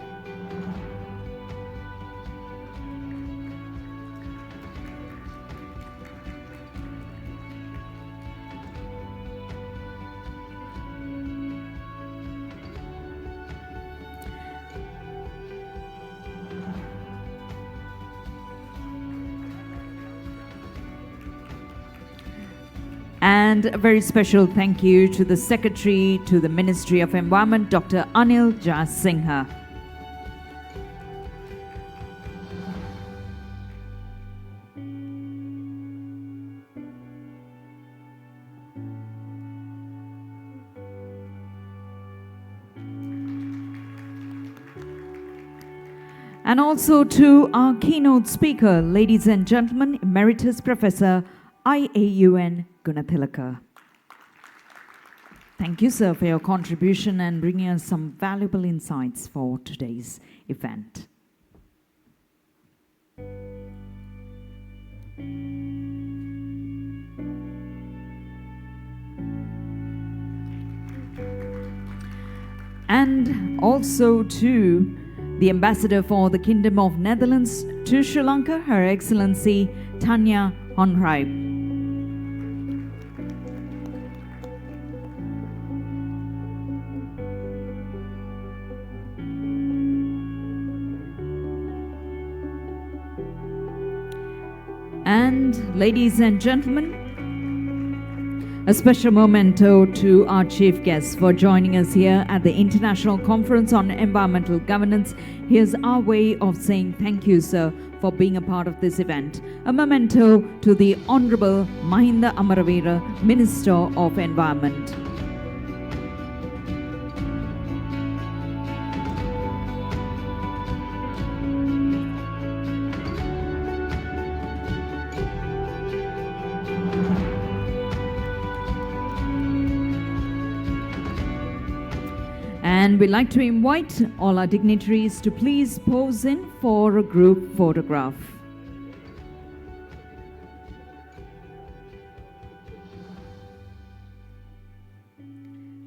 And a very special thank you to the Secretary to the Ministry of Environment, Dr. Anil Jayasinghe. And also to our keynote speaker, ladies and gentlemen, Emeritus Professor IAUN Gunathilaka. Thank you, sir, for your contribution and bringing us some valuable insights for today's event. And also to the Ambassador for the Kingdom of Netherlands to Sri Lanka, Her Excellency Tanya Honraib. And ladies and gentlemen, A special memento to our chief guests for joining us here at the International Conference on Environmental Governance. Here's our way of saying thank you, sir, for being a part of this event. A memento to the Honorable Mahinda Amaravira, Minister of Environment. And we'd like to invite all our dignitaries to please pose in for a group photograph.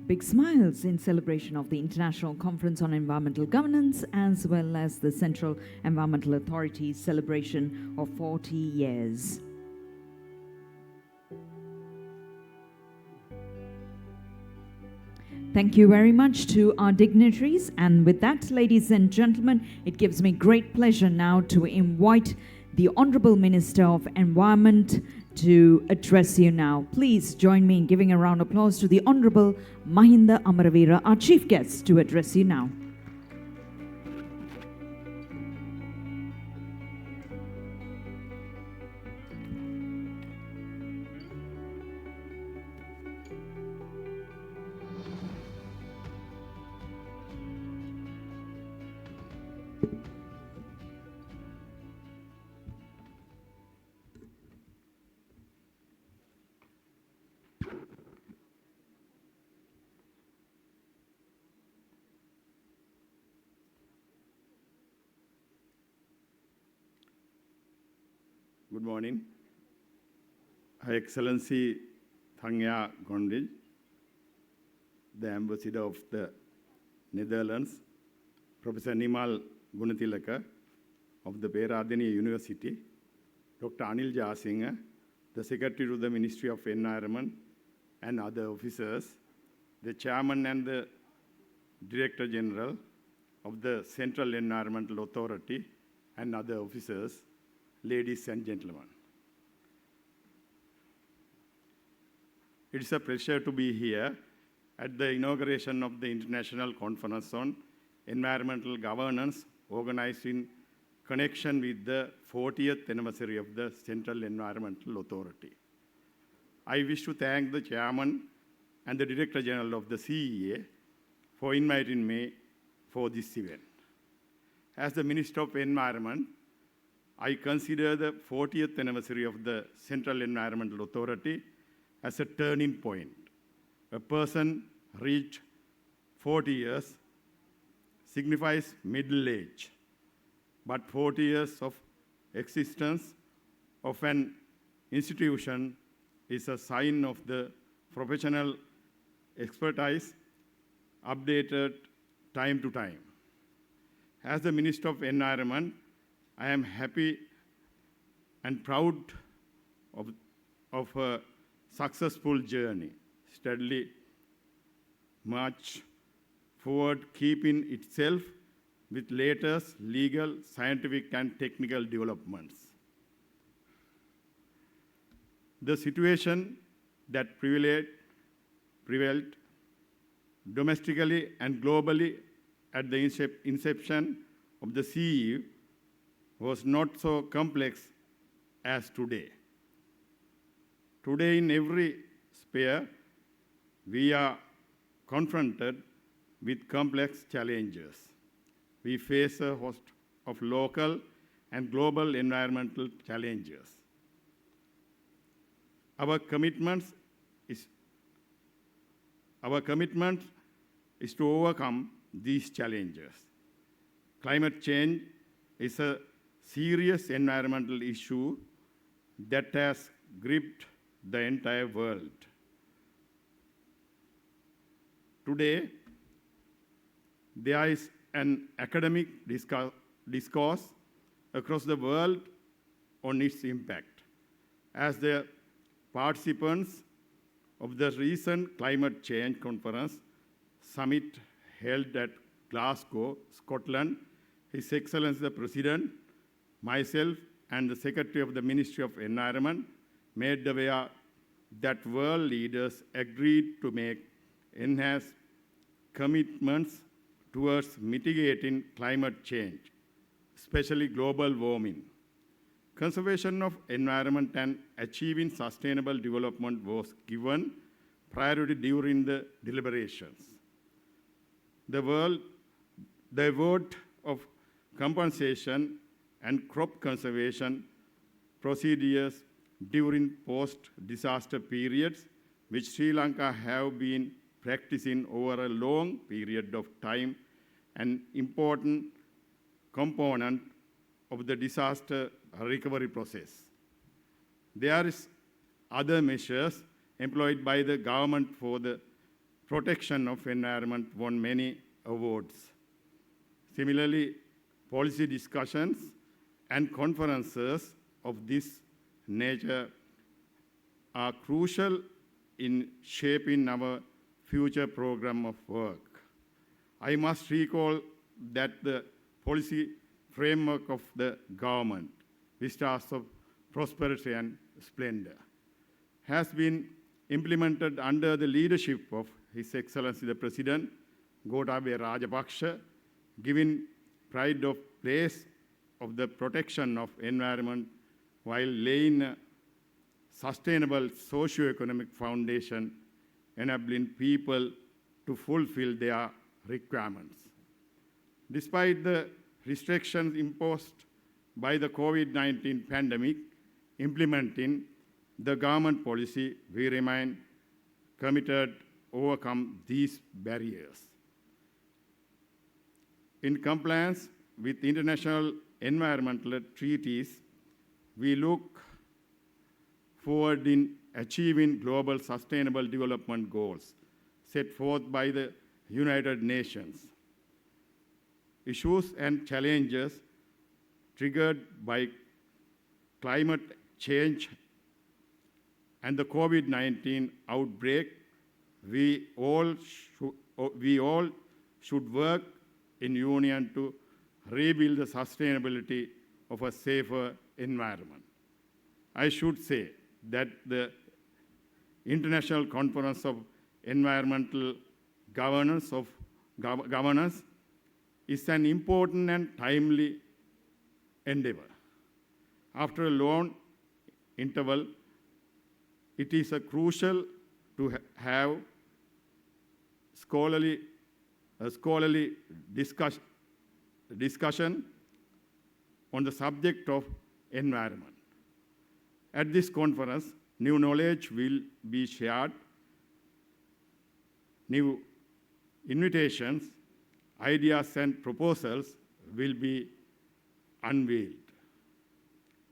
Big smiles in celebration of the International Conference on Environmental Governance as well as the Central Environmental Authority's celebration of 40 years. Thank you very much to our dignitaries. And with that, ladies and gentlemen, it gives me great pleasure now to invite the Honorable Minister of Environment to address you now. Please join me in giving a round of applause to the Honorable Mahinda Amaravira, our chief guest, to address you now. Good morning. Her Excellency Thangya Gondij, the Ambassador of the Netherlands, Professor Nimal Gunatilaka of the Peradeniya University, Dr. Anil Jasinga, the Secretary to the Ministry of Environment and other officers, the Chairman and the Director General of the Central Environmental Authority and other officers, ladies and gentlemen. It's a pleasure to be here at the inauguration of the International Conference on Environmental Governance organized in connection with the 40th anniversary of the Central Environmental Authority. I wish to thank the Chairman and the Director General of the CEA for inviting me for this event. As the Minister of Environment, I consider the 40th anniversary of the Central Environmental Authority as a turning point. A person reached 40 years signifies middle age, but 40 years of existence of an institution is a sign of the professional expertise updated time to time. As the Minister of Environment, I am happy and proud of a successful journey, steadily march forward, keeping itself with latest legal, scientific, and technical developments. The situation that prevailed domestically and globally at the inception of the CEU was not so complex as today. Today, in every sphere, we are confronted with complex challenges. We face a host of local and global environmental challenges. Our commitment is to overcome these challenges. Climate change is a serious environmental issue that has gripped the entire world. Today, there is an academic discourse across the world on its impact. As the participants of the recent climate change conference summit held at Glasgow, Scotland, His Excellency the President, myself, and the Secretary of the Ministry of Environment made aware that world leaders agreed to make enhanced commitments towards mitigating climate change, especially global warming. Conservation of environment and achieving sustainable development was given priority during the deliberations. The award of compensation and crop conservation procedures during post-disaster periods, which Sri Lanka have been practicing over a long period of time, an important component of the disaster recovery process. There is other measures employed by the government for the protection of environment won many awards. Similarly, policy discussions and conferences of this nature are crucial in shaping our future program of work. I must recall that the policy framework of the government, Vistas of Prosperity and Splendor, has been implemented under the leadership of His Excellency the President, Gotabaya Rajapaksa, giving pride of place of the protection of environment while laying a sustainable socio-economic foundation enabling people to fulfill their requirements. Despite the restrictions imposed by the COVID-19 pandemic, implementing the government policy, we remain committed to overcome these barriers. In compliance with international environmental treaties, we look forward in achieving global sustainable development goals set forth by the United Nations. Issues and challenges triggered by climate change and the COVID-19 outbreak, we all should work in union to rebuild the sustainability of a safer environment. I should say that the International Conference of Environmental Governance is an important and timely endeavor. After a long interval, it is crucial to have scholarly discussion on the subject of environment. At this conference, new knowledge will be shared, new invitations, ideas and proposals will be unveiled.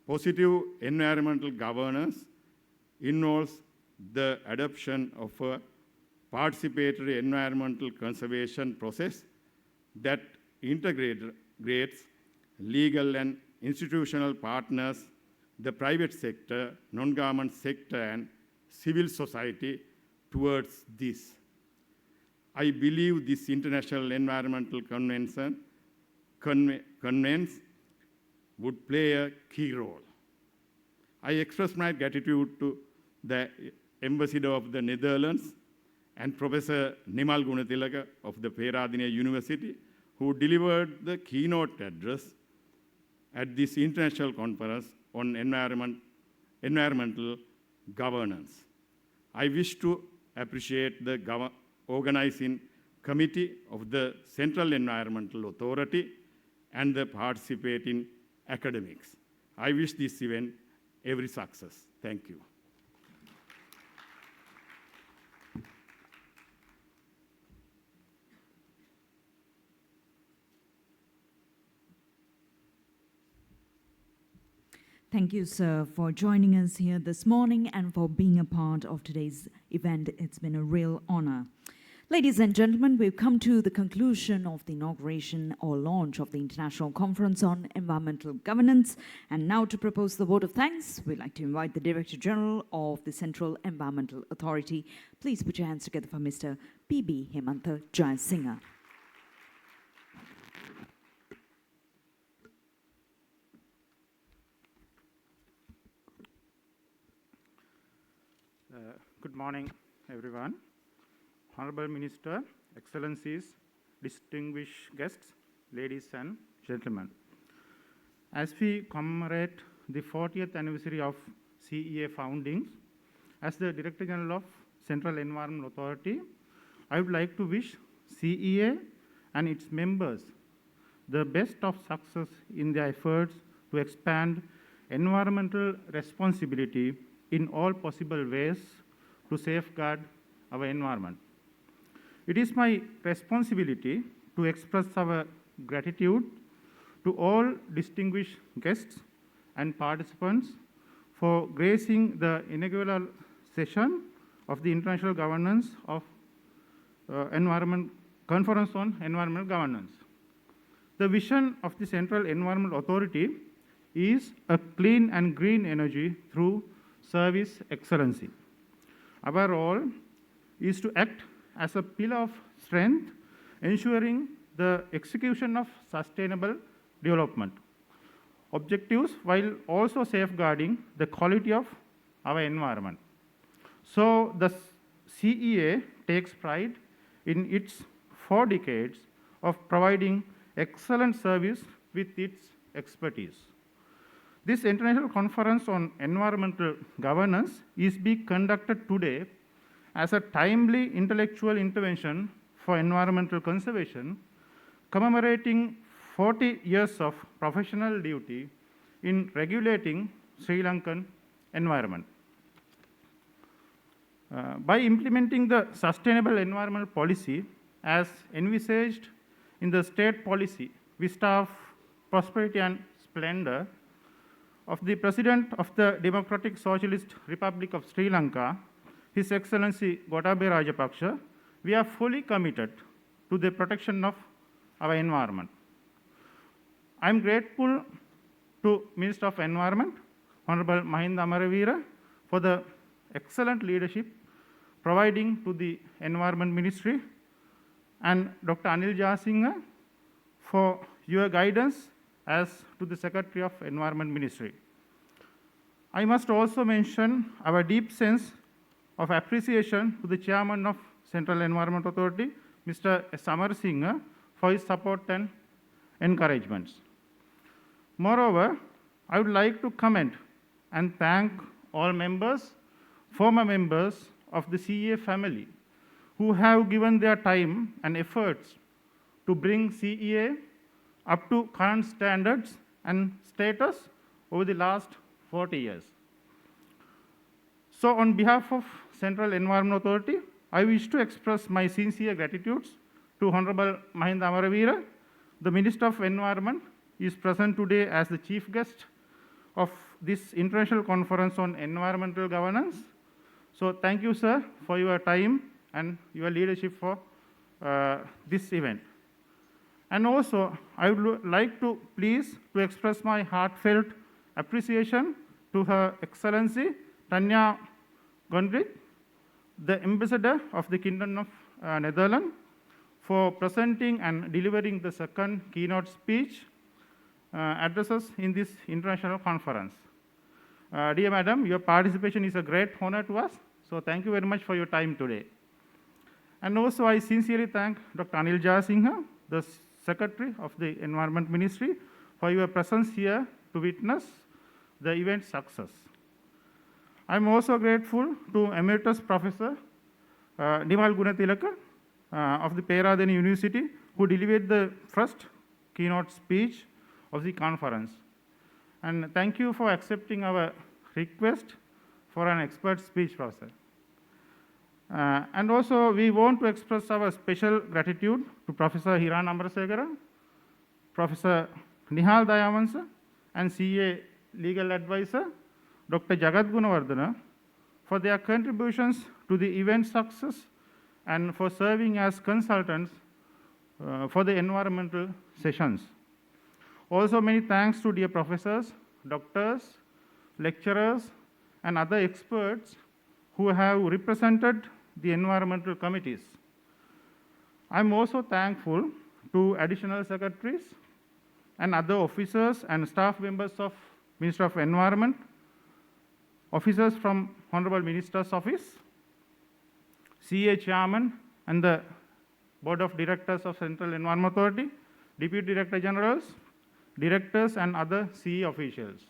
Positive environmental governance involves the adoption of a participatory environmental conservation process that integrates legal and institutional partners, the private sector, non-government sector, and civil society towards this. I believe this International Environmental Convention would play a key role. I express my gratitude to the Ambassador of the Netherlands and Professor Nimal Gunatilaka of the Peradeniya University, who delivered the keynote address at this international conference on environmental governance. I wish to appreciate the organizing committee of the Central Environmental Authority and the participating academics. I wish this event every success. Thank you. Thank you, sir, for joining us here this morning and for being a part of today's event. It's been a real honor. Ladies and gentlemen, we've come to the conclusion of the inauguration or launch of the International Conference on Environmental Governance. And now to propose the vote of thanks, we'd like to invite the Director General of the Central Environmental Authority. Please put your hands together for Mr. P.B. Hemantha Jayasinghe. Good morning, everyone. Honorable Minister, Excellencies, distinguished guests, ladies and gentlemen. As we commemorate the 40th anniversary of CEA founding, as the Director General of Central Environment Authority, I would like to wish CEA and its members the best of success in their efforts to expand environmental responsibility in all possible ways to safeguard our environment. It is my responsibility to express our gratitude to all distinguished guests and participants for gracing the inaugural session of the International Governance of Conference on Environmental Governance. The vision of the Central Environment Authority is a clean and green energy through service excellency. Our role is to act as a pillar of strength, ensuring the execution of sustainable development objectives while also safeguarding the quality of our environment. So the CEA takes pride in its 4 decades of providing excellent service with its expertise. This International Conference on Environmental Governance is being conducted today as a timely intellectual intervention for environmental conservation, commemorating 40 years of professional duty in regulating Sri Lankan environment. By implementing the sustainable environmental policy as envisaged in the state policy Vista of Prosperity and Splendor of the President of the Democratic Socialist Republic of Sri Lanka, His Excellency Gotabaya Rajapaksa, we are fully committed to the protection of our environment. I am grateful to Minister of Environment, Honorable Mahinda Amaraveera, for the excellent leadership providing to the Environment Ministry, and Dr. Anil Jasinghe for your guidance as to the Secretary of Environment Ministry. I must also mention our deep sense of appreciation to the Chairman of Central Environment Authority, Mr. S. Amar Singh, for his support and encouragements. Moreover, I would like to commend and thank all members, former members of the CEA family who have given their time and efforts to bring CEA up to current standards and status over the last 40 years. So on behalf of Central Environment Authority, I wish to express my sincere gratitude to Honorable Mahinda Amaraveera. The Minister of Environment is present today as the chief guest of this International Conference on Environmental Governance. So thank you, sir, for your time and your leadership for this event. And also, I would like to please to express my heartfelt appreciation to Her Excellency Tanya Gondrik, the Ambassador of the Kingdom of Netherlands, for presenting and delivering the second keynote speech addresses in this international conference. Dear Madam, your participation is a great honor to us, so thank you very much for your time today. And also, I sincerely thank Dr. Anil Jasinghe, the Secretary of the Environment Ministry, for your presence here to witness the event's success. I am also grateful to Emeritus Professor Nimal Gunatilaka of the Peradeniya University, who delivered the first keynote speech of the conference. And thank you for accepting our request for an expert speech, Professor. And also, we want to express our special gratitude to Professor Hiran Amarasekara, Professor Nihal Dayavansa, and CA Legal Advisor, Dr. Jagat Gunawardana, for their contributions to the event success and for serving as consultants for the environmental sessions. Also, many thanks to dear professors, doctors, lecturers, and other experts who have represented the environmental committees. I'm also thankful to additional secretaries and other officers and staff members of Ministry of Environment, officers from Honorable Minister's Office, CA Chairman and the Board of Directors of Central Environment Authority, Deputy Director Generals, Directors and other CE officials.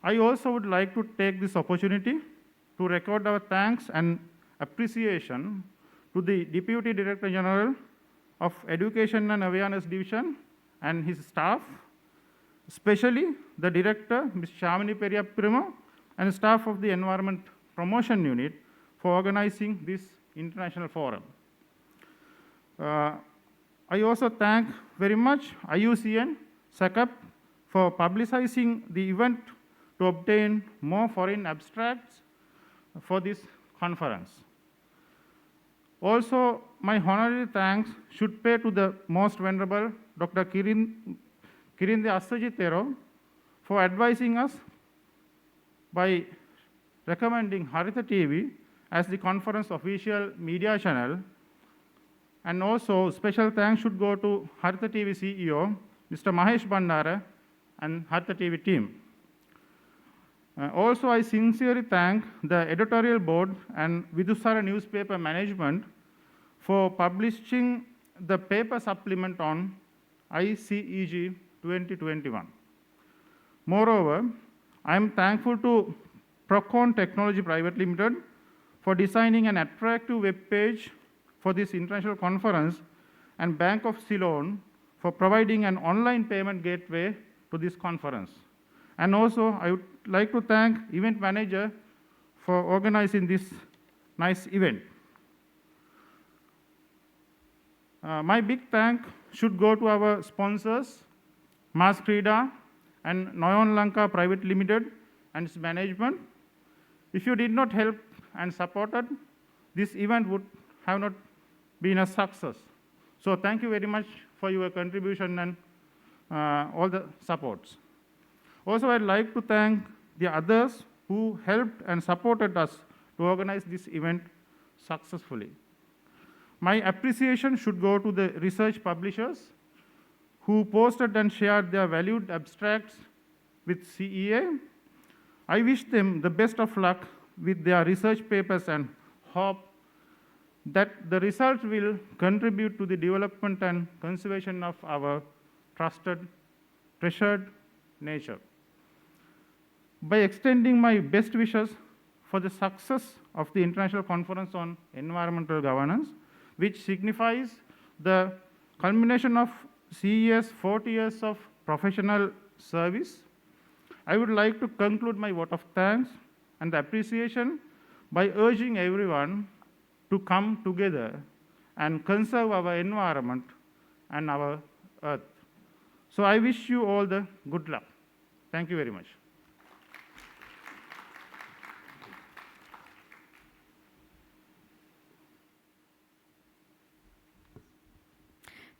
I also would like to take this opportunity to record our thanks and appreciation to the Deputy Director General of Education and Awareness Division and his staff, especially the Director, Ms. Shamini Periyappiruma, and staff of the Environment Promotion Unit for organizing this international forum. I also thank very much IUCN, SACAP for publicizing the event to obtain more foreign abstracts for this conference. Also, my honorary thanks should pay to the most venerable Dr. Kirinde Assajithero for advising us by recommending Haritha TV as the conference official media channel. And also, special thanks should go to Haritha TV CEO, Mr. Mahesh Bandara, and Haritha TV team. Also, I sincerely thank the editorial board and Vidusara newspaper management for publishing the paper supplement on ICEG 2021. Moreover, I am thankful to Procon Technology Private Limited for designing an attractive web page for this international conference, and Bank of Ceylon for providing an online payment gateway to this conference. And also, I would like to thank event manager for organizing this nice event. My big thank should go to our sponsors, Mas Krida and Noyon Lanka Private Limited and its management. If you did not help and supported, this event would have not been a success. So thank you very much for your contribution and all the supports. Also, I'd like to thank the others who helped and supported us to organize this event successfully. My appreciation should go to the research publishers who posted and shared their valued abstracts with CEA. I wish them the best of luck with their research papers and hope that the results will contribute to the development and conservation of our trusted, treasured nature. By extending my best wishes for the success of the International Conference on Environmental Governance, which signifies the culmination of CEA's 40 years of professional service, I would like to conclude my vote of thanks and appreciation by urging everyone to come together and conserve our environment and our earth. So I wish you all the good luck. Thank you very much.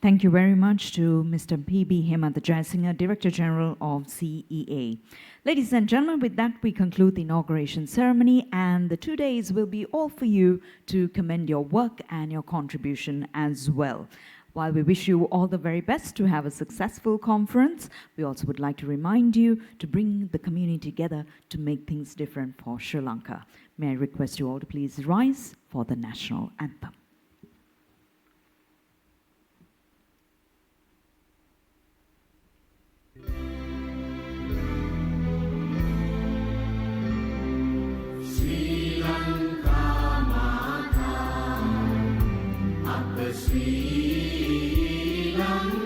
Thank you very much to Mr. P.B. Hemant Jayasinghe, Director General of CEA. Ladies and gentlemen, with that we conclude the inauguration ceremony, and the 2 days will be all for you to commend your work and your contribution as well. While we wish you all the very best to have a successful conference, we also would like to remind you to bring the community together to make things different for Sri Lanka. May I request you all to please rise for the national anthem. Sri Lanka